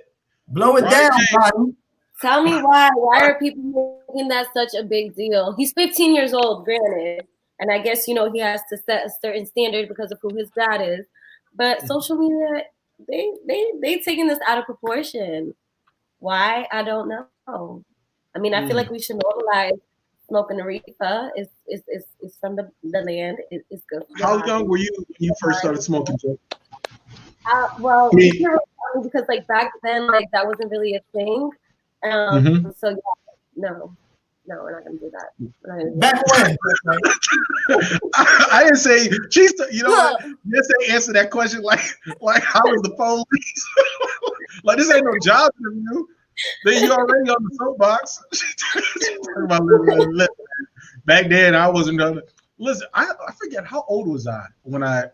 Blow it down, Bronny. Tell me why. Why are people making that such a big deal? He's 15 years old, granted. And I guess, he has to set a certain standard because of who his dad is. But social media, they taking this out of proportion. Why? I don't know. I mean, I feel like we should normalize smoking a reefer. It's from the land. It's good. How young were you when you first started smoking, Joe? Well, because back then, that wasn't really a thing. So yeah, no, we're not gonna do that. Back when? I didn't say. She's. What? Just say answer that question like how was the police? Like this ain't no job interview. Then you already on the soapbox. Back then, I wasn't gonna listen. I forget how old was I when I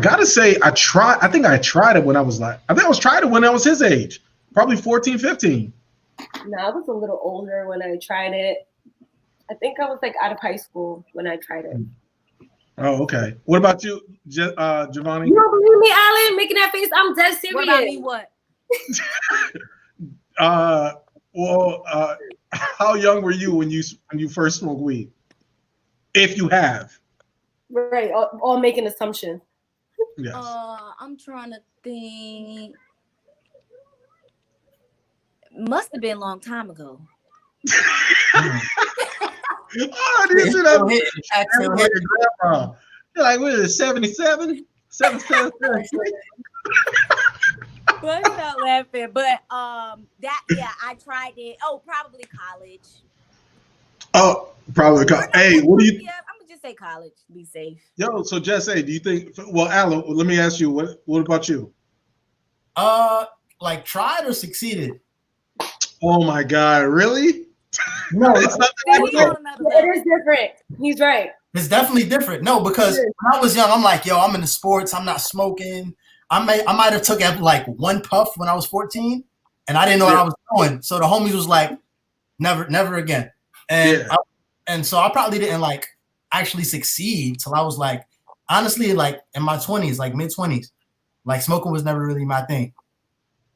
gotta say I tried. I think I tried it when I was tried it when I was his age, probably 14, 15. No, I was a little older when I tried it. I think I was out of high school when I tried it. Oh, okay. What about you, Javonni? You don't believe me, Alan? Making that face? I'm dead serious. What about me? What? How young were you when you first smoked weed? If you have. Right, all making assumptions. Yes. I'm trying to think. Must have been a long time ago. This is like a grandma. You're like, what is it, 77? 77? But not laughing. But I tried it. Oh, probably college. Oh, probably college. Hey, what do you? Yeah, I'm gonna just say college to be safe. Yo, so Jesse, do you think? Well, Alan, let me ask you. What about you? Tried or succeeded? Oh my God, really? No, it's not. It is different. He's right. It's definitely different. No, because when I was young, I'm like, yo, I'm into sports. I'm not smoking. I might have took one puff when I was 14, and I didn't know what I was doing. So the homies was like, never again. And so I probably didn't actually succeed till I was honestly in my 20s, mid 20s. Smoking was never really my thing.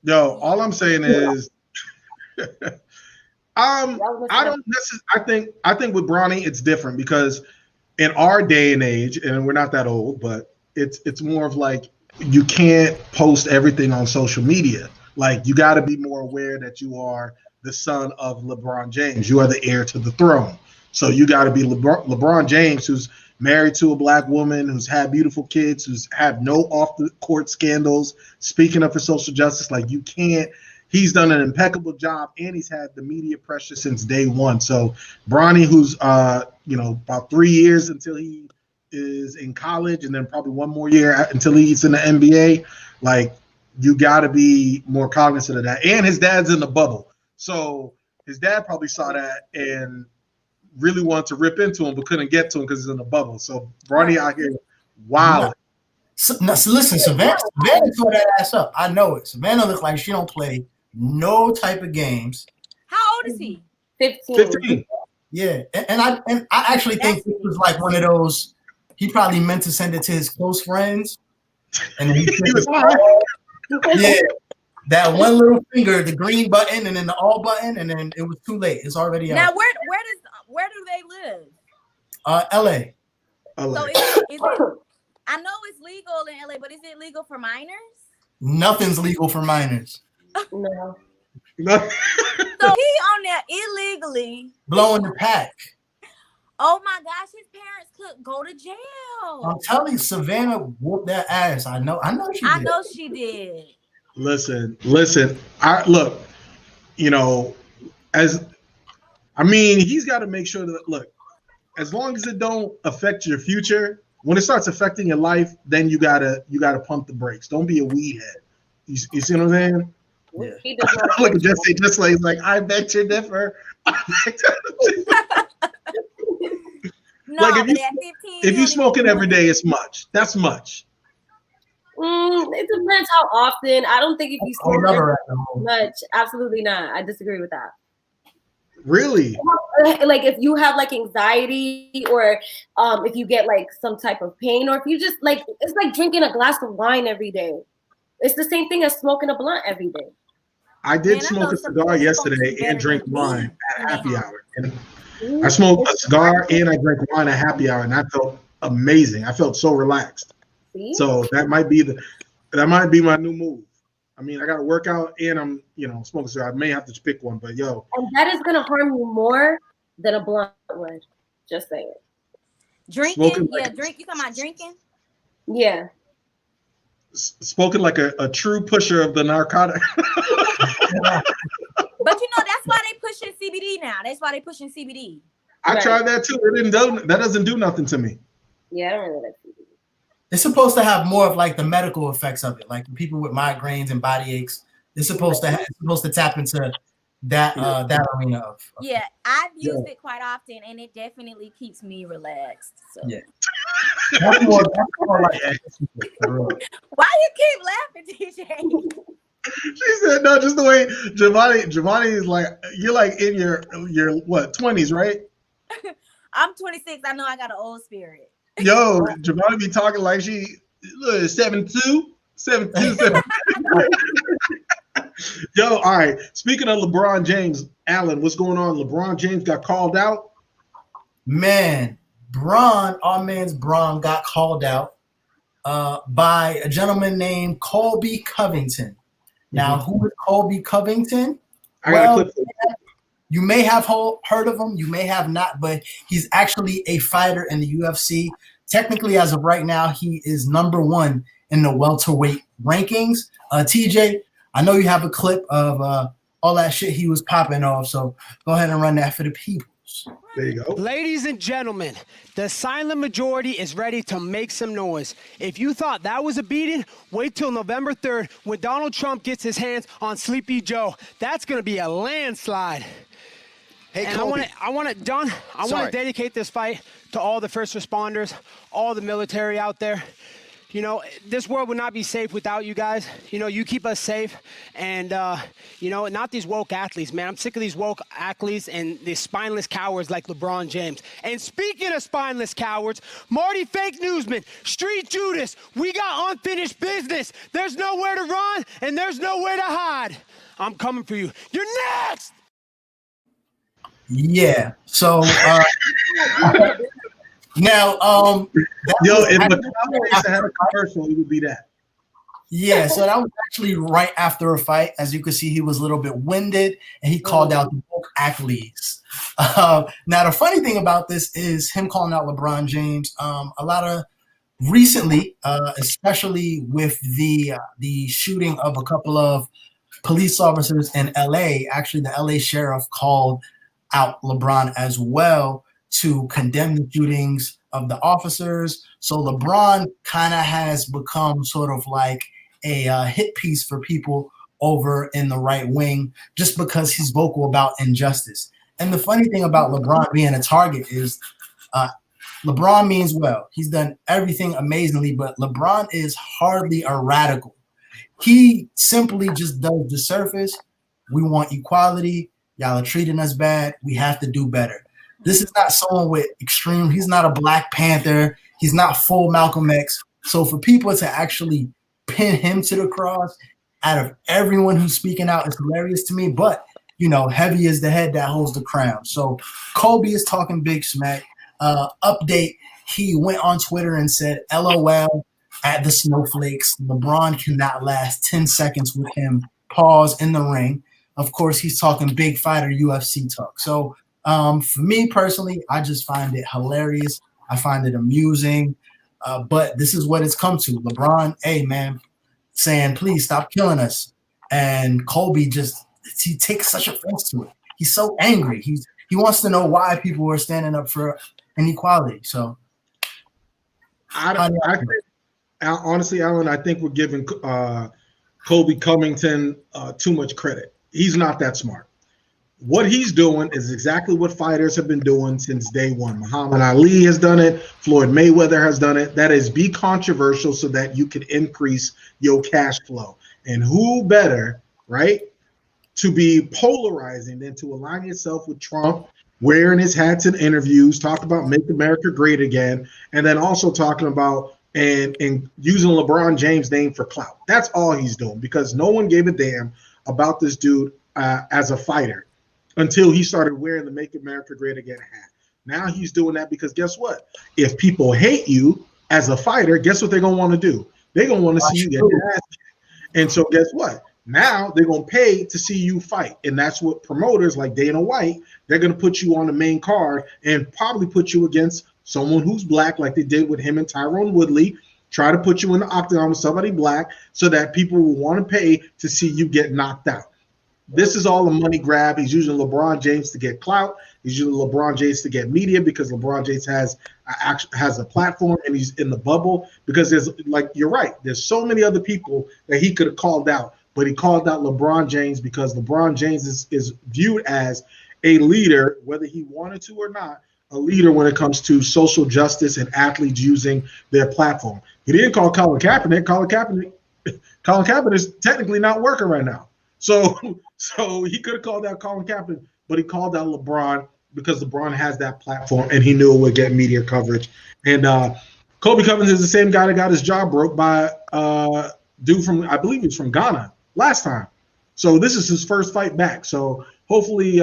Yo, all I'm saying is, I don't necessarily. I think with Bronny, it's different because in our day and age, and we're not that old, but it's more of like you can't post everything on social media. Like you got to be more aware that you are the son of LeBron James. You are the heir to the throne. So you got to be LeBron James, who's married to a black woman, who's had beautiful kids, who's had no off the court scandals, speaking up for social justice. Like you can't. He's done an impeccable job, and he's had the media pressure since day one. So Bronny, who's about 3 years until he is in college, and then probably one more year until he's in the NBA. Like you got to be more cognizant of that. And his dad's in the bubble, so his dad probably saw that and really wanted to rip into him, but couldn't get to him because he's in the bubble. So Bronny out here, wow. So listen, Savannah tore that ass up. I know it. Savannah looks like she don't play no type of games. How old is he? 15. Yeah, and I actually think this was like one of those. He probably meant to send it to his close friends, and then he yeah, that one little finger, the green button, and then the all button, and then it was too late. It's already out. Now, where do they live? L.A. So is it? I know it's legal in LA, but is it legal for minors? Nothing's legal for minors. No. So he on there illegally blowing the pack. Oh my gosh, his parents could go to jail. I'm telling you, Savannah whooped that ass. I know she did. I know she did. Listen. Look, he's got to make sure that, look, as long as it don't affect your future, when it starts affecting your life, then you gotta pump the brakes. Don't be a weed head. You see what I'm saying? Yeah. Look at Jesse, just like he's like, I beg to differ. No, like if you smoking every day, it's much. That's much. It depends how often. I don't think if you smoke much, absolutely not. I disagree with that. Really? Like if you have like anxiety, or if you get like some type of pain, or if you just like, it's like drinking a glass of wine every day. It's the same thing as smoking a blunt every day. I did smoke a cigar yesterday and drink wine at happy hour. And I smoked a cigar and I drank wine at happy hour, and I felt amazing. I felt so relaxed. See? So that might be my new move. I mean, I got to work out and I'm, smoking a cigar. I may have to pick one, but yo. And that is gonna harm you more than a blunt would. Just saying. Drinking, you talking about drinking? Yeah. Spoken like a true pusher of the narcotic. But that's why they pushing CBD now. That's why they pushing CBD. I tried that too. That doesn't do nothing to me. Yeah, I don't really like CBD. It's supposed to have more of like the medical effects of it, like people with migraines and body aches. It's supposed to tap into that arena of. Yeah, I've used it quite often, and it definitely keeps me relaxed. So. Yeah. That's more like why you keep laughing, TJ? She said no, just the way Javonni is like, you're like in your what 20s, right? I'm 26. I know I got an old spirit. Yo, Javonni be talking like she 7'2". Yo, all right. Speaking of LeBron James, Alan, what's going on? LeBron James got called out. Man, our man's Bron got called out by a gentleman named Colby Covington. Now, who is Colby Covington? You may have heard of him, you may have not, but he's actually a fighter in the UFC. Technically, as of right now, he is number 1 in the welterweight rankings. TJ, I know you have a clip of all that shit he was popping off, so go ahead and run that for the people. There you go. Ladies and gentlemen, the silent majority is ready to make some noise. If you thought that was a beating, wait till November 3rd when Donald Trump gets his hands on Sleepy Joe. That's going to be a landslide. Hey, and I want to dedicate this fight to all the first responders, all the military out there. you know, this world would not be safe without you guys. You know, you keep us safe. And, you know, not these woke athletes, man. I'm sick of these woke athletes and these spineless cowards like LeBron James. And speaking of spineless cowards, Marty Fake Newsman, Street Judas, we got unfinished business. There's nowhere to run and there's nowhere to hide. I'm coming for you. You're next! Yeah. So now, if McCool had a commercial, it would be that. Yeah, so that was actually right after a fight. As you can see, he was a little bit winded, and he called out the woke athletes. Now, the funny thing about this is him calling out LeBron James. A lot of recently, especially with the shooting of a couple of police officers in LA. Actually, the LA sheriff called out LeBron as well to condemn the shootings of the officers. So LeBron kind of has become sort of like a hit piece for people over in the right wing just because he's vocal about injustice. And the funny thing about LeBron being a target is LeBron means well. He's done everything amazingly, but LeBron is hardly a radical. He simply just does the surface. We want equality. Y'all are treating us bad. We have to do better. This is not someone with extreme. He's not a Black Panther. He's not full Malcolm X. So for people to actually pin him to the cross out of everyone who's speaking out is hilarious to me. But, you know, heavy is the head that holds the crown. So Kobe is talking big smack. Update, he went on Twitter and said, LOL at the snowflakes. LeBron cannot last 10 seconds with him. Pause in the ring. Of course, he's talking big fighter UFC talk. So for me personally, I just find it hilarious. I find it amusing. But this is what it's come to. LeBron, hey, man, saying, please stop killing us. And Kobe he takes such offense to it. He's so angry. He wants to know why people are standing up for inequality. So honestly, Alan, I think we're giving Kobe Covington too much credit. He's not that smart. What he's doing is exactly what fighters have been doing since day one. Muhammad Ali has done it. Floyd Mayweather has done it. That is, be controversial so that you can increase your cash flow. And who better, right, to be polarizing than to align yourself with Trump, wearing his hats in interviews, talk about Make America Great Again, and then also talking about and using LeBron James' name for clout. That's all he's doing, because no one gave a damn about this dude as a fighter until he started wearing the Make America Great Again hat. Now he's doing that because guess what? If people hate you as a fighter, guess what they're going to want to do? They're going to want to see you get your ass kicked. And so guess what? Now they're going to pay to see you fight. And that's what promoters like Dana White, they're going to put you on the main card and probably put you against someone who's Black, like they did with him and Tyrone Woodley. Try to put you in the octagon with somebody Black so that people will want to pay to see you get knocked out. This is all a money grab. He's using LeBron James to get clout. He's using LeBron James to get media because LeBron James has a platform and he's in the bubble. Because there's, like, you're right, there's so many other people that he could have called out, but he called out LeBron James because LeBron James is viewed as a leader, whether he wanted to or not, a leader when it comes to social justice and athletes using their platform. He didn't call Colin Kaepernick. Colin Kaepernick is technically not working right now. So he could have called out Colin Kaepernick, but he called out LeBron because LeBron has that platform and he knew it would get media coverage. And Kobe Covington is the same guy that got his job broke by dude from, I believe he was from Ghana last time. So this is his first fight back. So hopefully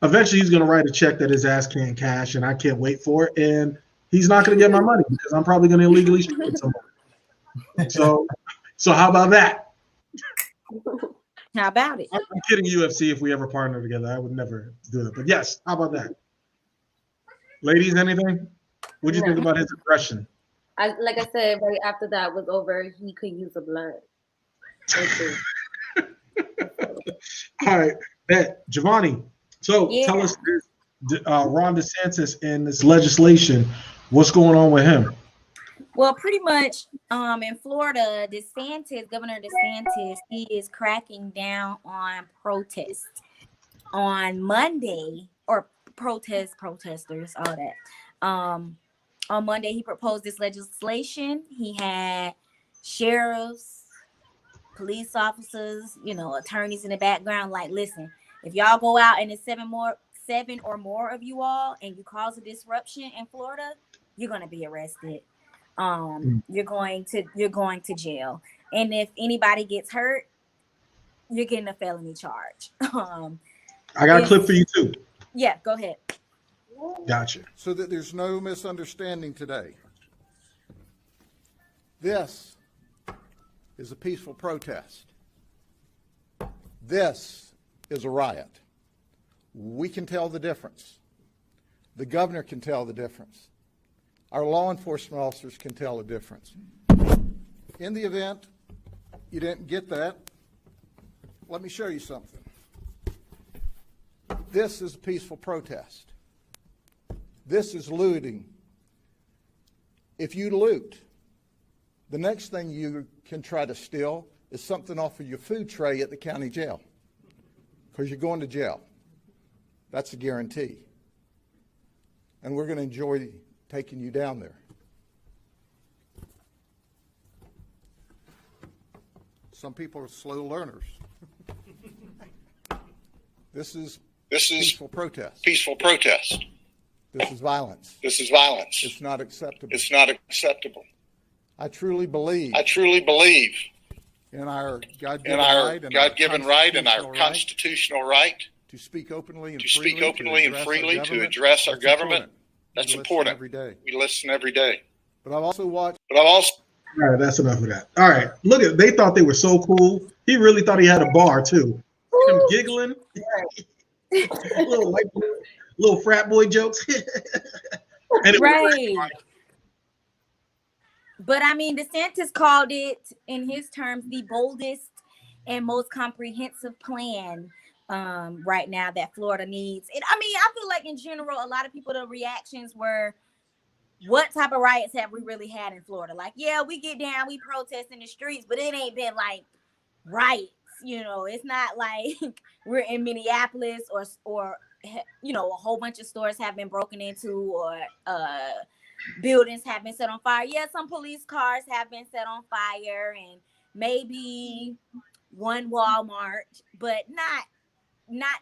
eventually he's going to write a check that his ass can't cash, and I can't wait for it. And he's not going to get my money because I'm probably going to illegally shoot it somewhere. So how about that? How about it? I'm kidding, UFC. If we ever partner together, I would never do it. But yes, how about that? Ladies, anything? What do you think about his aggression? Like I said, right after that was over, he could use a blunt. All right, Javonni. So tell us, Ron DeSantis and this legislation, what's going on with him? Well, pretty much in Florida, Governor DeSantis, he is cracking down on protests. On Monday, or protesters, all that. On On Monday, he proposed this legislation. He had sheriffs, police officers, attorneys in the background. Like, listen, if y'all go out and it's seven or more of you all, and you cause a disruption in Florida, you're gonna be arrested. You're going to jail, and if anybody gets hurt, you're getting a felony charge. I got a clip for you too. Yeah, go ahead. Gotcha. So that there's no misunderstanding today, this is a peaceful protest. This is a riot. We can tell the difference. The governor can tell the difference. Our law enforcement officers can tell the difference. In the event you didn't get that, let me show you something. This is a peaceful protest. This is looting. If you loot, the next thing you can try to steal is something off of your food tray at the county jail, because you're going to jail. That's a guarantee. And we're going to enjoy taking you down there. Some people are slow learners. This is peaceful protest. Peaceful protest. This is violence. This is violence. It's not acceptable. It's not acceptable. I truly believe in our God-given right and our constitutional right to speak openly and freely to address our government. That's important. Every day. We listen every day. But I've also watched. All right, that's enough of that. All right, look at, they thought they were so cool. He really thought he had a bar too. Him giggling, little frat boy jokes. And right. But I mean, DeSantis called it, in his terms, the boldest and most comprehensive plan right now that Florida needs. And I mean, I feel like in general, a lot of people, the reactions were, what type of riots have we really had in Florida? Like, yeah, we get down, we protest in the streets, but it ain't been like riots. It's not like we're in Minneapolis or a whole bunch of stores have been broken into or buildings have been set on fire. Yeah, some police cars have been set on fire and maybe one Walmart, but not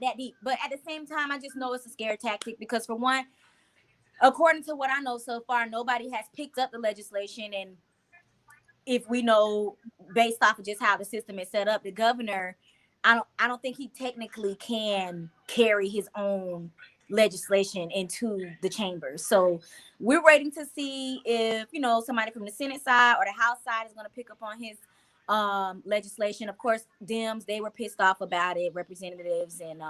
that deep. But at the same time, I just know it's a scare tactic because, for one, according to what I know so far, nobody has picked up the legislation. And if we know, based off of just how the system is set up, the governor, I don't think he technically can carry his own legislation into the chambers. So we're waiting to see if, somebody from the Senate side or the House side is going to pick up on his legislation. Of course, Dems, they were pissed off about it. Representatives and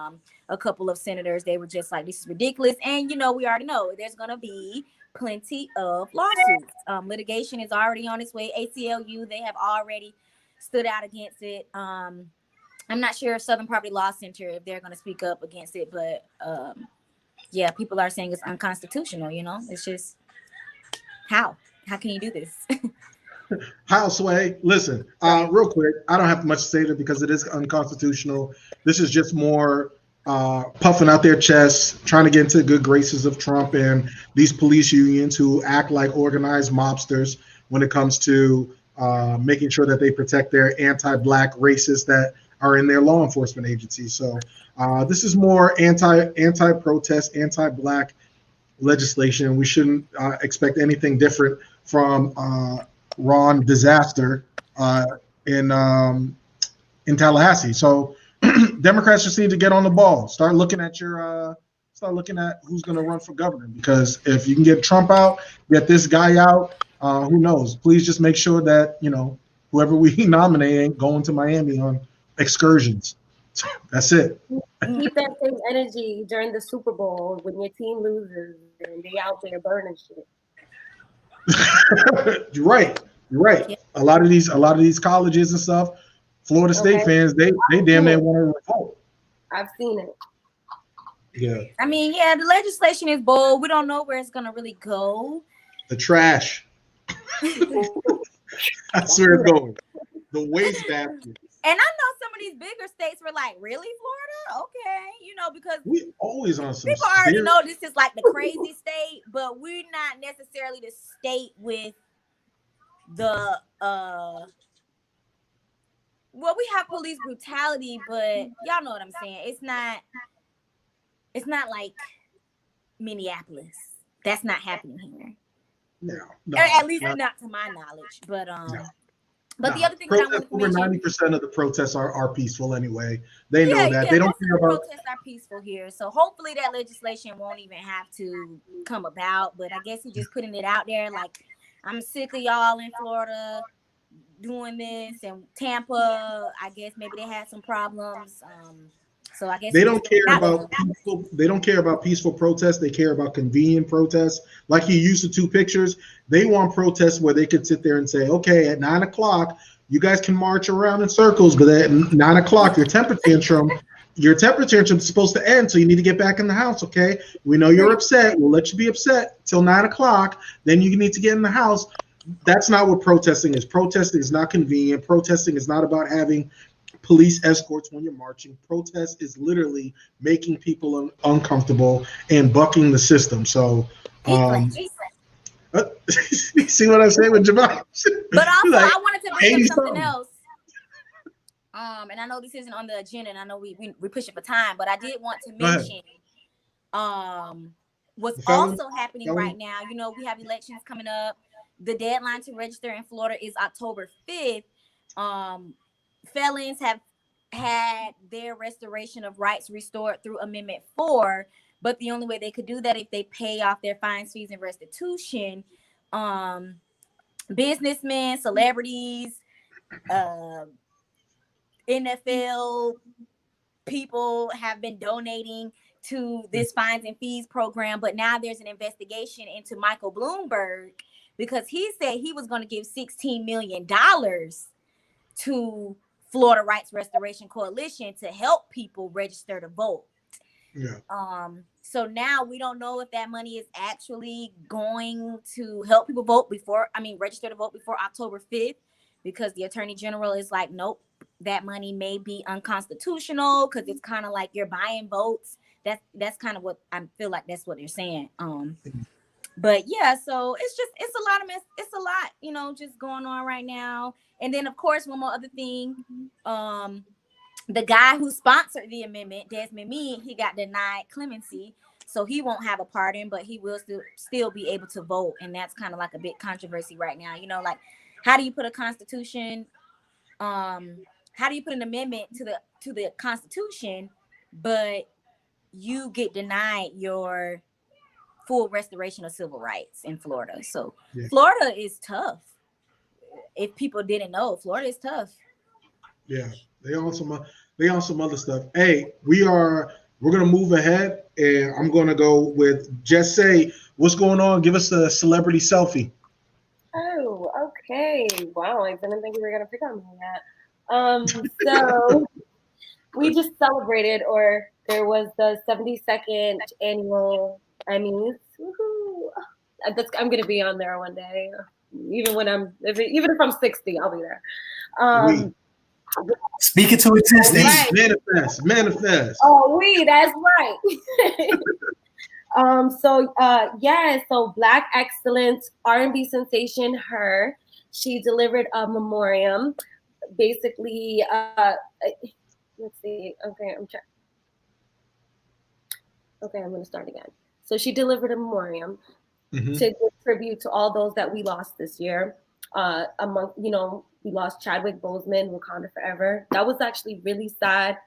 a couple of senators, they were just like, this is ridiculous. And, we already know there's going to be plenty of lawsuits. Litigation is already on its way. ACLU, they have already stood out against it. I'm not sure if Southern Property Law Center, if they're going to speak up against it, but yeah, people are saying it's unconstitutional. It's just, how can you do this? How, Sway? Listen, real quick, I don't have much to say to it because it is unconstitutional. This is just more puffing out their chests, trying to get into the good graces of Trump and these police unions who act like organized mobsters when it comes to making sure that they protect their anti-Black racists that are in their law enforcement agencies. So this is more anti-protest, anti-Black legislation. We shouldn't expect anything different from Ron Disaster in Tallahassee. So Democrats just need to get on the ball. Start looking at who's going to run for governor, because if you can get Trump out, get this guy out, who knows? Please just make sure that whoever we nominate ain't going to Miami on excursions. That's it. Keep that same energy during the Super Bowl when your team loses and they out there burning shit. You're right. Yeah. A lot of these colleges and stuff, Florida State fans, they damn near want to revolt. I've seen it. Yeah. I mean, yeah, the legislation is bold. We don't know where it's gonna really go. The trash. That's where it's going. The waste basket. And I know some of these bigger states were like, really, Florida? Okay, you know, because we always on some. People already know this is like the crazy state, but we're not necessarily the state with the well, we have police brutality, but y'all know what I'm saying. It's not like Minneapolis. That's not happening here. No, at least not to my knowledge. But but the other thing that I want to mention, over 90% of the protests are peaceful anyway. They know that. They don't care about protests are peaceful here. So hopefully that legislation won't even have to come about. But I guess he's just putting it out there like, I'm sick of y'all in Florida doing this, and Tampa, I guess maybe they had some problems. So I guess they don't care about peaceful. They don't care about peaceful protests. They care about convenient protests. Like you used the 2 pictures. They want protests where they could sit there and say, okay, at 9 o'clock, you guys can march around in circles, but at 9 o'clock, your temper tantrum is supposed to end. So you need to get back in the house. Okay, we know you're upset. We'll let you be upset till 9 o'clock. Then you need to get in the house. That's not what protesting is. Protesting is not convenient. Protesting is not about having police escorts when you're marching. Protest is literally making people uncomfortable and bucking the system. So, see what I say with Javonni? But also, like, I wanted to bring up something else. And I know this isn't on the agenda, and I know we push it for time, but I did want to mention what's also happening right now. You know, we have elections coming up. The deadline to register in Florida is October 5th. Felons have had their restoration of rights restored through Amendment 4, but the only way they could do that if they pay off their fines, fees, and restitution. Businessmen, celebrities, NFL people have been donating to this fines and fees program, but now there's an investigation into Michael Bloomberg because he said he was going to give $16 million to Florida Rights Restoration Coalition to help people register to vote. Yeah. So now we don't know if that money is actually going to help people register to vote before October 5th, because the Attorney General is like, nope, that money may be unconstitutional because it's kind of like you're buying votes. That's kind of what I feel like that's what they're saying. But yeah, so it's a lot, you know, just going on right now. And then of course, one more other thing, the guy who sponsored the amendment, Desmond Meade, he got denied clemency, so he won't have a pardon, but he will still be able to vote. And that's kind of like a big controversy right now. You know, like, how do you put a constitution? How do you put an amendment to the Constitution, but you get denied your full restoration of civil rights in Florida? So yeah. Florida is tough. If people didn't know, Florida is tough. Yeah, they on some other stuff. Hey, we're gonna move ahead, and I'm gonna go with Just Say, what's going on? Give us a celebrity selfie. Oh, okay. Wow, I didn't think you were gonna pick on me yet. So we just celebrated, or there was the 72nd annual Emmys. Woohoo! I'm gonna be on there one day. Even if I'm 60, I'll be there. Speak it to existence. Right. Manifest. Oh, that's right. So Black excellence R&B sensation Her, she delivered a memoriam. Basically, let's see. Okay, I'm gonna start again. So she delivered a memoriam to give tribute to all those that we lost this year. We lost Chadwick Boseman, Wakanda Forever. That was actually really sad.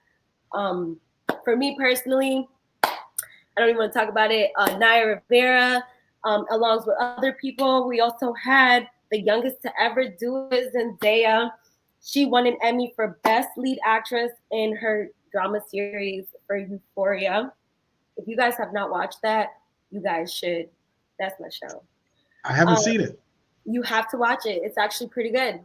For me personally, I don't even want to talk about it. Naya Rivera, along with other people. We also had the youngest to ever do it, Zendaya. She won an Emmy for Best Lead Actress in her drama series for Euphoria. If you guys have not watched that, you guys should. That's my show. I haven't seen it. You have to watch it. It's actually pretty good.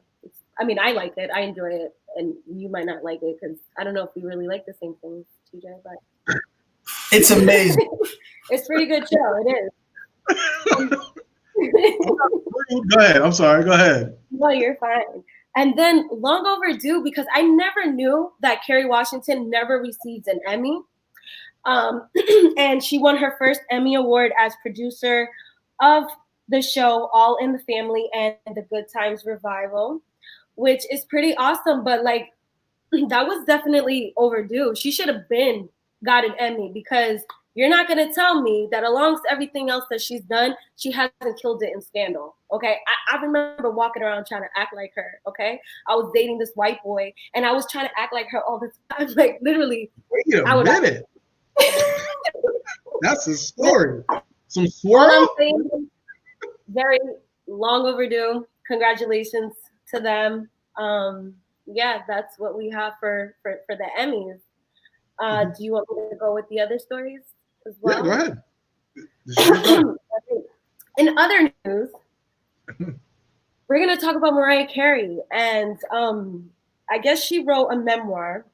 I like it. I enjoy it. And you might not like it because I don't know if we really like the same things, TJ, but it's amazing. It's a pretty good show. It is. Go ahead. I'm sorry. Go ahead. No, you're fine. And then long overdue, because I never knew that Kerry Washington never received an Emmy. And she won her first Emmy Award as producer of the show All in the Family and the Good Times Revival, which is pretty awesome. But like, that was definitely overdue. She should have got an Emmy, because you're not going to tell me that amongst everything else that she's done, she hasn't killed it in Scandal. Okay. I remember walking around trying to act like her. Okay. I was dating this white boy and I was trying to act like her all the time. Like literally. Wait a minute. That's a story. Some swirl. Very long overdue. Congratulations to them. Yeah, that's what we have for the Emmys. Do you want me to go with the other stories as well? Yeah, go ahead. In other news, we're going to talk about Mariah Carey. And I guess she wrote a memoir.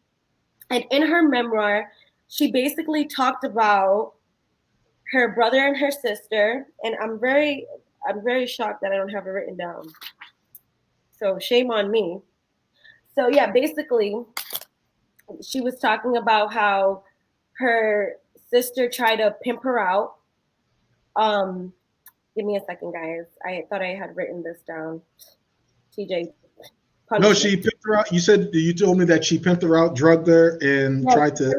And in her memoir, she basically talked about her brother and her sister. And I'm very shocked that I don't have it written down. So shame on me. So yeah, basically, she was talking about how her sister tried to pimp her out. Give me a second, guys. I thought I had written this down. TJ. No, she pimped her out. You told me that she pimped her out, drugged her, and tried to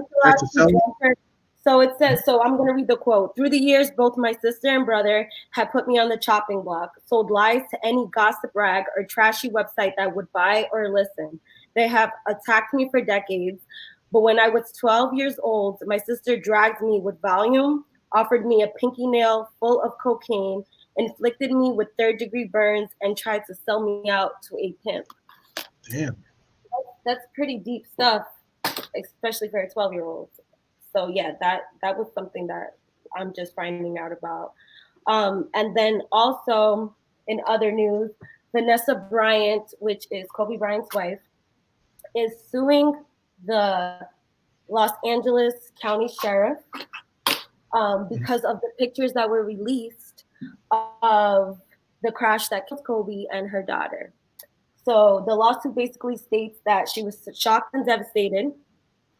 sell her. So it says, so I'm going to read the quote. Through the years, both my sister and brother have put me on the chopping block, sold lies to any gossip rag or trashy website that would buy or listen. They have attacked me for decades. But when I was 12 years old, my sister dragged me with Valium, offered me a pinky nail full of cocaine, inflicted me with third-degree burns, and tried to sell me out to a pimp. Damn. That's pretty deep stuff, especially for a 12-year-old. So yeah, that was something that I'm just finding out about. And then also in other news, Vanessa Bryant, which is Kobe Bryant's wife, is suing the Los Angeles County Sheriff because of the pictures that were released of the crash that killed Kobe and her daughter. So the lawsuit basically states that she was shocked and devastated,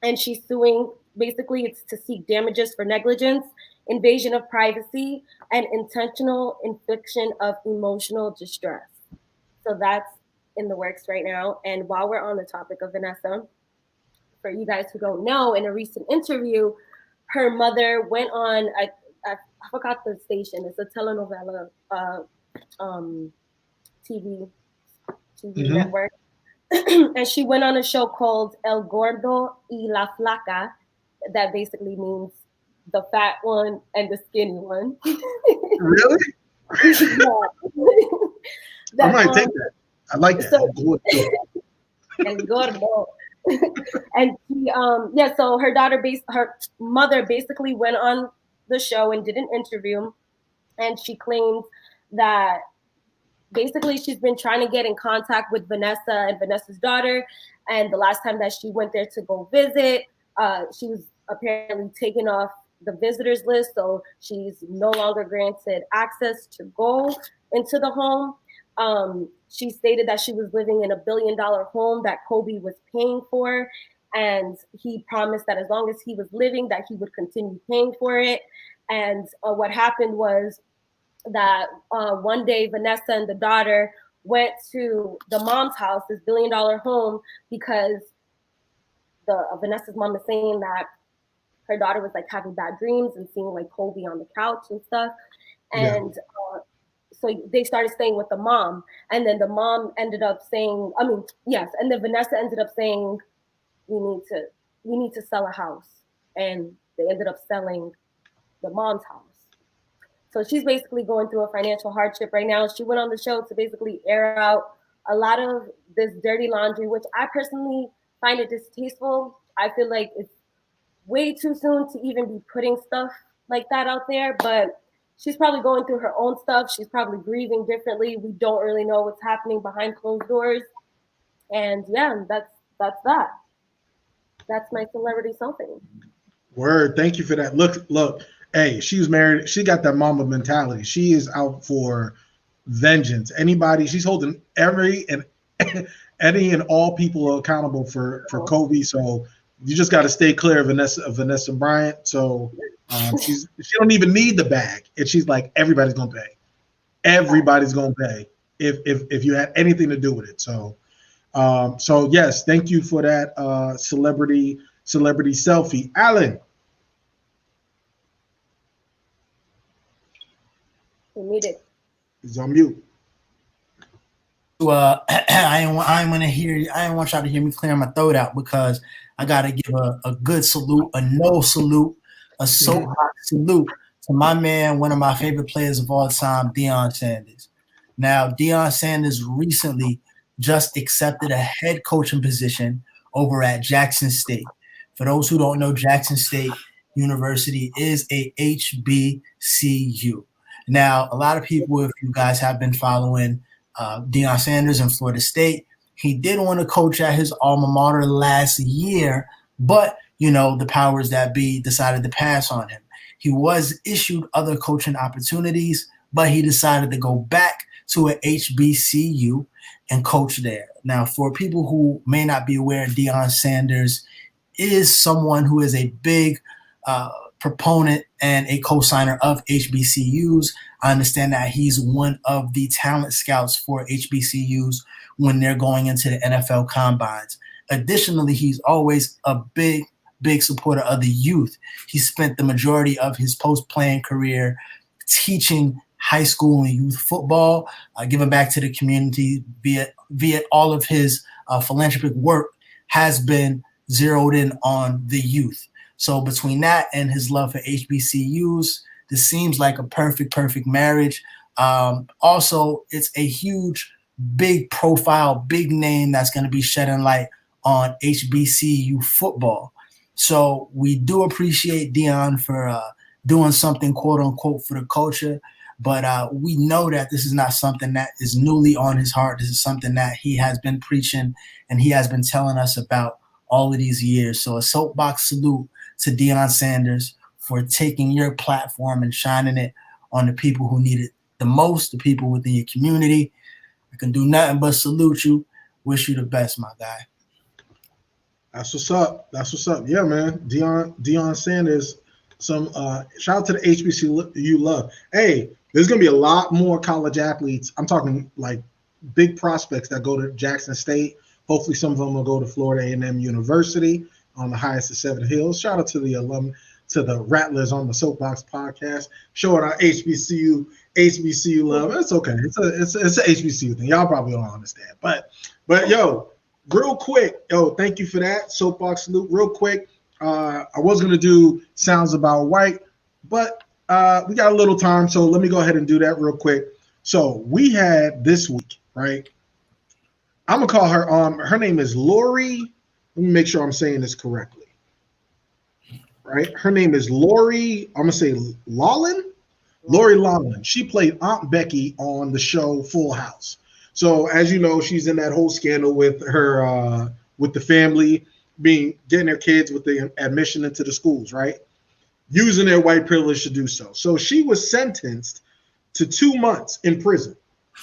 and she's suing. Basically, it's to seek damages for negligence, invasion of privacy, and intentional infliction of emotional distress. So that's in the works right now. And while we're on the topic of Vanessa, for you guys who don't know, in a recent interview, her mother went on, I forgot the station, it's a telenovela TV network. And she went on a show called El Gordo y la Flaca, that basically means the fat one and the skinny one. Really? I might take that. I like that. El Gordo. And she, so her mother basically went on the show and did an interview, and she claims that basically she's been trying to get in contact with Vanessa and Vanessa's daughter, and the last time that she went there to go visit, she was apparently taken off the visitors list, so she's no longer granted access to go into the home. She stated that she was living in a $1 billion home that Kobe was paying for, and he promised that as long as he was living, that he would continue paying for it. And what happened was that one day Vanessa and the daughter went to the mom's house, this $1 billion home, because Vanessa's mom is saying that her daughter was like having bad dreams and seeing like Kobe on the couch and stuff. And so they started staying with the mom. And then the mom ended up saying, and then Vanessa ended up saying, we need to sell a house. And they ended up selling the mom's house. So she's basically going through a financial hardship right now. She went on the show to basically air out a lot of this dirty laundry, which I personally find it distasteful. I feel like it's way too soon to even be putting stuff like that out there, but she's probably going through her own stuff. She's probably grieving differently. We don't really know what's happening behind closed doors. And yeah, that's that. That's my celebrity something. Word. Thank you for that. Look. Hey, she was married. She got that mama mentality. She is out for vengeance. She's holding every and any and all people are accountable for Kobe. So you just got to stay clear of Vanessa Bryant. So she don't even need the bag, and she's like, everybody's gonna pay. Everybody's gonna pay if you had anything to do with it. So yes, thank you for that celebrity selfie, Alan. Muted. He's on mute. I ain't want y'all to hear me clearing my throat out, because I gotta give a good salute, a no salute, a soapbox salute to my man, one of my favorite players of all time, Deion Sanders. Now, Deion Sanders recently just accepted a head coaching position over at Jackson State. For those who don't know, Jackson State University is a HBCU. Now, a lot of people, if you guys have been following Deion Sanders in Florida State, he did want to coach at his alma mater last year, but, the powers that be decided to pass on him. He was issued other coaching opportunities, but he decided to go back to an HBCU and coach there. Now, for people who may not be aware, Deion Sanders is someone who is a big proponent and a co-signer of HBCUs. I understand that he's one of the talent scouts for HBCUs when they're going into the NFL combines. Additionally, he's always a big supporter of the youth. He spent the majority of his post-playing career teaching high school and youth football, giving back to the community via all of his philanthropic work has been zeroed in on the youth. So between that and his love for HBCUs, this seems like a perfect marriage. Also, it's a huge, big profile, big name that's going to be shedding light on HBCU football. So we do appreciate Deion for doing something, quote unquote, for the culture. But we know that this is not something that is newly on his heart. This is something that he has been preaching and he has been telling us about all of these years. So a soapbox salute to Deion Sanders for taking your platform and shining it on the people who need it the most, the people within your community. I can do nothing but salute you. Wish you the best, my guy. That's what's up. Yeah, man. Deion Sanders. Some shout out to the HBCU love. Hey, there's gonna be a lot more college athletes. I'm talking like big prospects that go to Jackson State. Hopefully, some of them will go to Florida A&M University on the highest of 7 hills. Shout out to the alum, to the Rattlers on the Soapboxx Podcast, showing our HBCU love. It's okay. It's an HBCU thing. Y'all probably don't understand, but yo, real quick, thank you for that soapbox salute. Real quick, I was gonna do sounds about white, but we got a little time, so let me go ahead and do that real quick. So we had this week, right? I'm gonna call her. Her name is Lori. Let me make sure I'm saying this correctly. Right? Her name is Lori. I'm gonna say Lawlin. Lori Lawlin. She played Aunt Becky on the show Full House. So as you know, she's in that whole scandal with her with the family getting their kids with the admission into the schools, right? Using their white privilege to do so. So she was sentenced to 2 months in prison.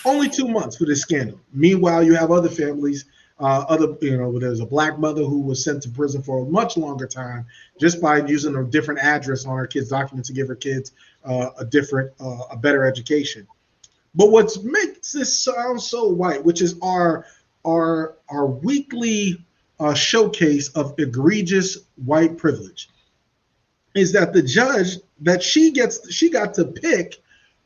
Only 2 months for this scandal. Meanwhile, you have other families, there's a black mother who was sent to prison for a much longer time just by using a different address on her kids' documents to give her kids a better education. But what makes this sound so white, which is our weekly showcase of egregious white privilege, is that the judge that she got to pick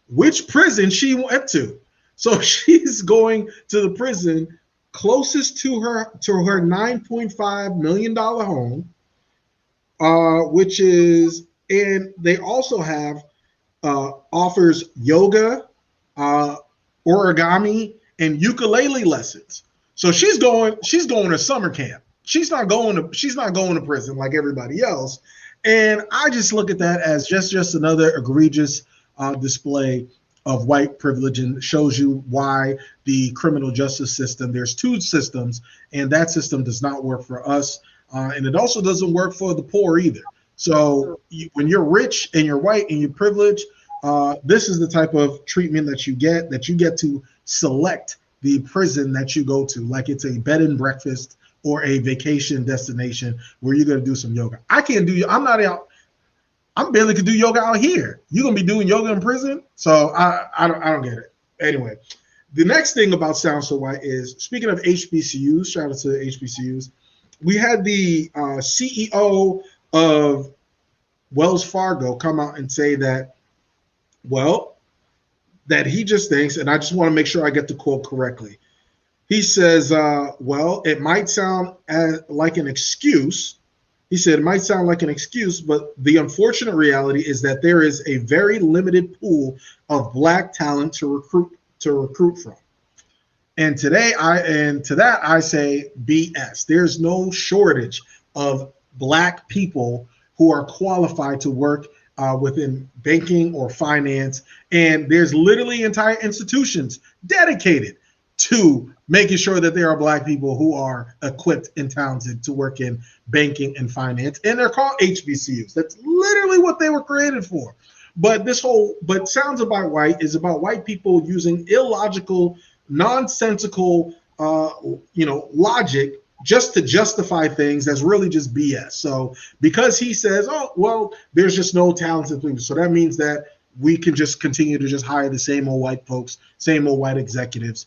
which prison she went to. So she's going to the prison closest to her $9.5 million home, which is, and they also have offers yoga, origami, and ukulele lessons. So she's going to summer camp. She's not going to prison like everybody else. And I just look at that as just another egregious display of white privilege, and shows you why the criminal justice system, there's two systems, and that system does not work for us. And it also doesn't work for the poor either. So when you're rich and you're white and you're privileged, this is the type of treatment that you get to select the prison that you go to, like it's a bed and breakfast or a vacation destination where you're going to do some yoga. I can't do, I'm not out. I'm barely could do yoga out here. You're going to be doing yoga in prison? So I don't get it. Anyway, the next thing about Sound So White is, speaking of HBCUs, shout out to HBCUs, we had the CEO of Wells Fargo come out and say that, well, that he just thinks, and I just want to make sure I get the quote correctly. He says, well, it might sound like an excuse. He said it might sound like an excuse, but the unfortunate reality is that there is a very limited pool of Black talent to recruit from. And to that I say BS. There's no shortage of Black people who are qualified to work within banking or finance. And there's literally entire institutions dedicated to making sure that there are Black people who are equipped and talented to work in banking and finance. And they're called HBCUs. That's literally what they were created for. But Sounds About White is about white people using illogical, nonsensical, logic just to justify things that's really just BS. So because he says, oh, well, there's just no talented people, so that means that we can just continue to just hire the same old white folks, same old white executives,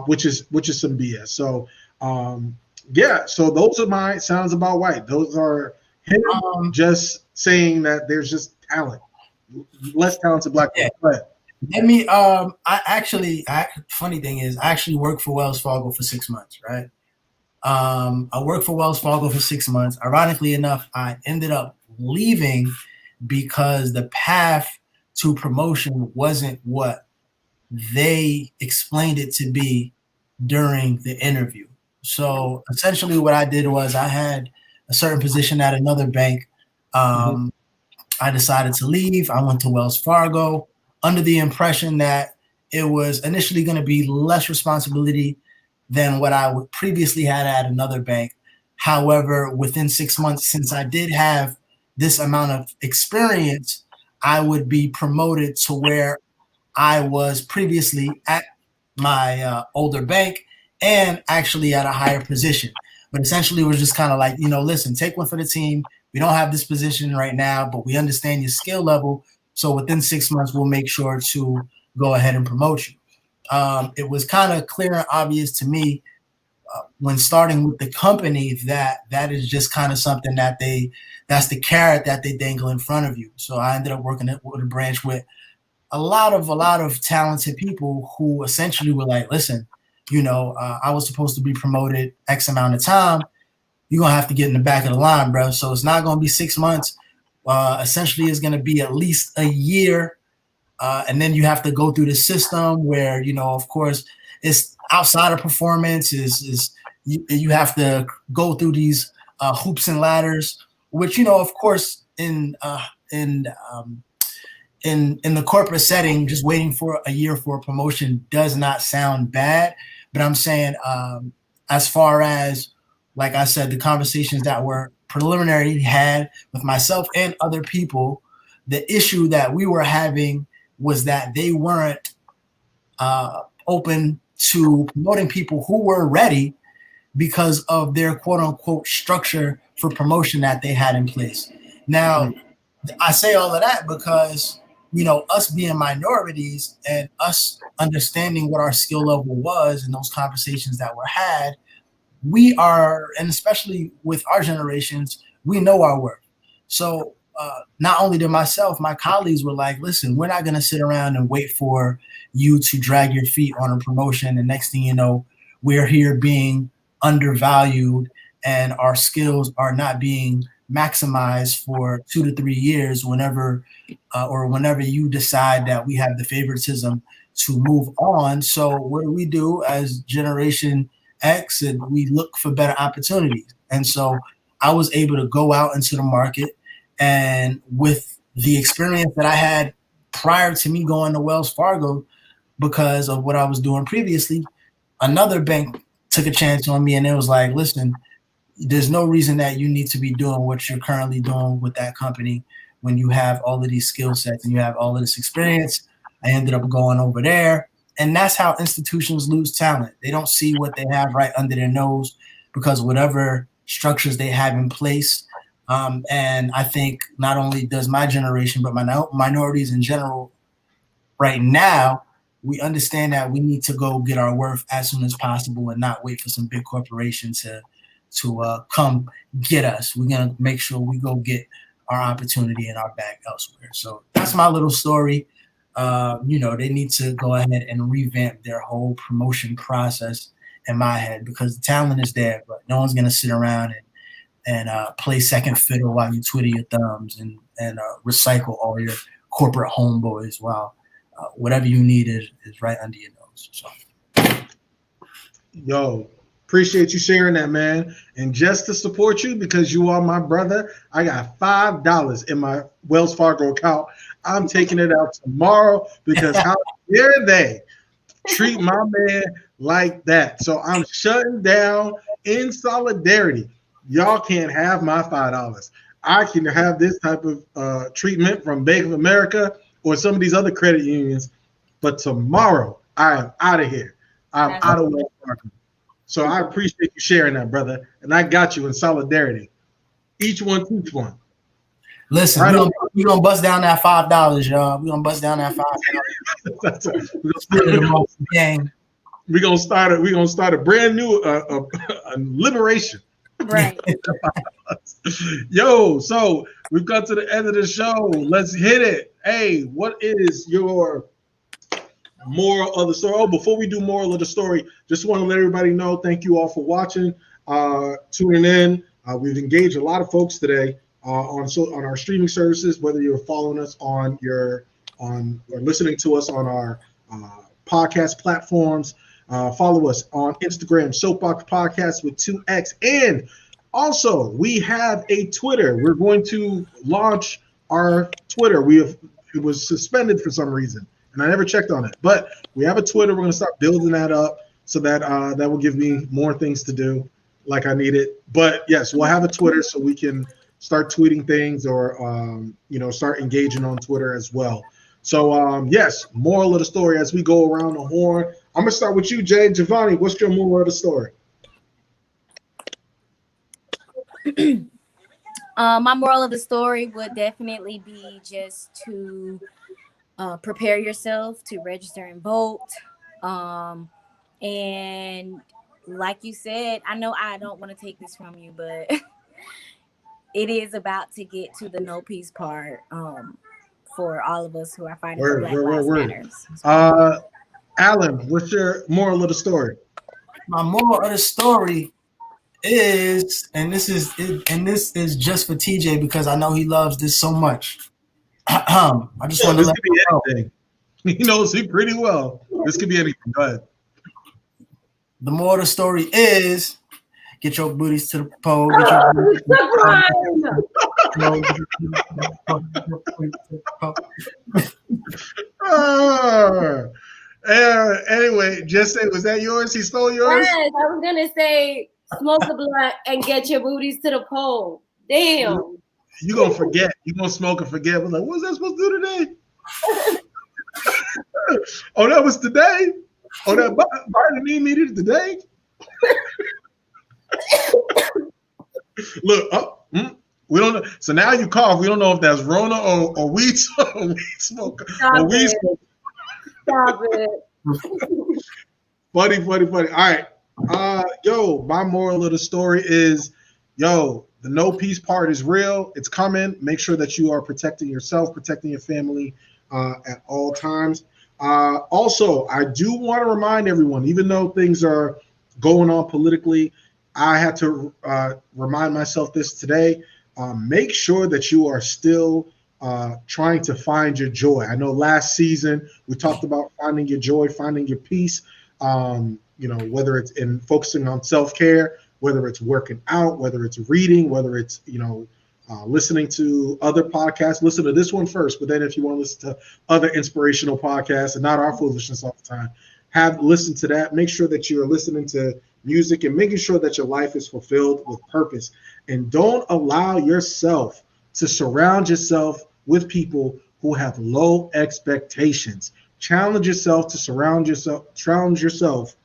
which is some BS. So so those are my Sounds About White. Those are him just saying that there's just talent, less talented Black people. Yeah. Let me funny thing is, I actually worked for Wells Fargo for 6 months, right? I worked for Wells Fargo for 6 months. Ironically enough, I ended up leaving because the path to promotion wasn't what they explained it to be during the interview. So essentially what I did was, I had a certain position at another bank. I decided to leave. I went to Wells Fargo under the impression that it was initially going to be less responsibility than what I would previously had at another bank. However, within 6 months, since I did have this amount of experience, I would be promoted to where I was previously at my older bank, and actually at a higher position. But essentially it was just kind of like, listen, take one for the team. We don't have this position right now, but we understand your skill level. So within 6 months, we'll make sure to go ahead and promote you. It was kind of clear and obvious to me when starting with the company that is just kind of something that's the carrot that they dangle in front of you. So I ended up working with a branch with a lot of talented people who essentially were like, listen, I was supposed to be promoted X amount of time. You're going to have to get in the back of the line, bro. So it's not going to be 6 months. Essentially, it's going to be at least a year. And then you have to go through the system where, of course, it's outside of performance. You have to go through these hoops and ladders, which, of course, in the corporate setting, just waiting for a year for a promotion does not sound bad. But I'm saying, as far as, like I said, the conversations that were preliminary had with myself and other people, the issue that we were having was that they weren't open to promoting people who were ready because of their quote unquote structure for promotion that they had in place. Now, I say all of that because, us being minorities and us understanding what our skill level was in those conversations that were had, we are, and especially with our generations, we know our worth. So not only did my colleagues were like, listen, we're not going to sit around and wait for you to drag your feet on a promotion. And next thing you know, we're here being undervalued and our skills are not being maximized for 2 to 3 years whenever you decide that we have the favoritism to move on. So what do we do as Generation X? And we look for better opportunities. And so I was able to go out into the market, and with the experience that I had prior to me going to Wells Fargo, because of what I was doing previously, another bank took a chance on me, and it was like, listen, there's no reason that you need to be doing what you're currently doing with that company when you have all of these skill sets and you have all of this experience. I ended up going over there. And that's how institutions lose talent. They don't see what they have right under their nose because whatever structures they have in place. And I think not only does my generation, but minorities in general right now, we understand that we need to go get our worth as soon as possible and not wait for some big corporation to come get us. We're going to make sure we go get our opportunity and our bag elsewhere. So that's my little story. They need to go ahead and revamp their whole promotion process in my head because the talent is there, but no one's going to sit around and play second fiddle while you twiddle your thumbs and recycle all your corporate homeboys while whatever you need is right under your nose. So, yo, appreciate you sharing that, man. And just to support you because you are my brother, I got $5 in my Wells Fargo account. I'm taking it out tomorrow because how dare they treat my man like that? So I'm shutting down in solidarity. Y'all can't have my $5. I can have this type of treatment from Bank of America or some of these other credit unions. But tomorrow, I am out of here. I'm out of Wells Fargo. So I appreciate you sharing that, brother. And I got you in solidarity. Each one teach one. Listen, right, we're gonna bust down that $5, y'all. We're gonna bust down that $5. We're gonna start a brand new liberation. Right. Yo, so we've got to the end of the show. Let's hit it. Hey, what is your moral of the story? Oh, before we do moral of the story, just want to let everybody know, thank you all for watching, tuning in. We've engaged a lot of folks today on our streaming services, whether you're following us or listening to us on our podcast platforms. Follow us on Instagram, Soapboxx Podcast with 2X. And also, we have a Twitter. We're going to launch our Twitter. It was suspended for some reason, and I never checked on it. But we have a Twitter. We're going to start building that up so that that will give me more things to do like I need it. But yes, we'll have a Twitter so we can start tweeting things or start engaging on Twitter as well. So yes, moral of the story as we go around the horn. I'm gonna start with you, Jay. Javonni, what's your moral of the story? My moral of the story would definitely be just to prepare yourself to register and vote. And like you said, I know I don't want to take this from you, but it is about to get to the no peace part for all of us who are fighting for Black Lives Matter. Alan, what's your moral of the story? My moral of the story is, and this is just for TJ because I know he loves this so much. I just want to let you know. Anything. He knows me pretty well. This could be anything. Go ahead. The moral of the story is get your booties to the pole. Anyway, just say, was that yours? He stole yours? Yes, I was gonna say smoke the blunt and get your booties to the pole. Damn. You gonna forget. You gonna smoke and forget. We're like, what was I supposed to do today? Oh, that was today? Oh, that Biden meeting today? Look, we don't know. So now you cough. We don't know if that's Rona or weed smoke. Stop it. Funny. All right. My moral of the story is, the no peace part is real. It's coming. Make sure that you are protecting yourself, protecting your family at all times. Also, I do want to remind everyone, even though things are going on politically, I had to remind myself this today. Make sure that you are still trying to find your joy. I know last season we talked about finding your joy, finding your peace, whether it's in focusing on self-care, whether it's working out, whether it's reading, whether it's, listening to other podcasts. Listen to this one first, but then if you want to listen to other inspirational podcasts and not our foolishness all the time, listen to that. Make sure that you're listening to music and making sure that your life is fulfilled with purpose. And don't allow yourself to surround yourself with people who have low expectations. Challenge yourself to challenge yourself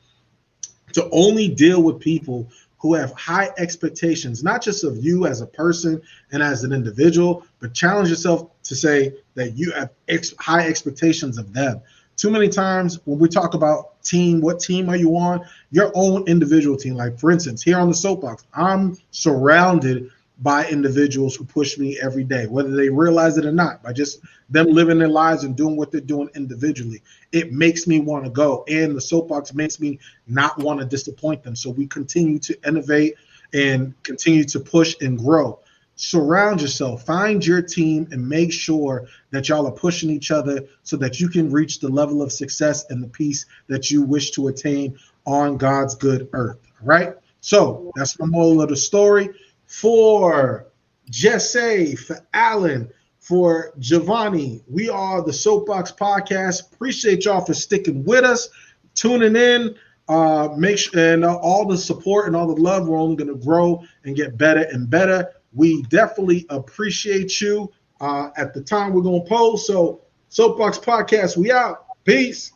to only deal with people who have high expectations, not just of you as a person and as an individual, but challenge yourself to say that you have high expectations of them. Too many times when we talk about team, what team are you on? Your own individual team. Like, for instance, here on the Soapbox, I'm surrounded by individuals who push me every day, whether they realize it or not, by just them living their lives and doing what they're doing individually. It makes me want to go, and the Soapbox makes me not want to disappoint them. So we continue to innovate and continue to push and grow. Surround yourself, find your team, and make sure that y'all are pushing each other so that you can reach the level of success and the peace that you wish to attain on God's good earth. All right? So that's the moral of the story. For Jesse, for Alan, for Javonni, we are the Soapbox Podcast. Appreciate y'all for sticking with us, tuning in. Make sure, and all the support and all the love, we're only going to grow and get better and better. We definitely appreciate you. At the time we're going to post. So Soapbox Podcast, we out. Peace.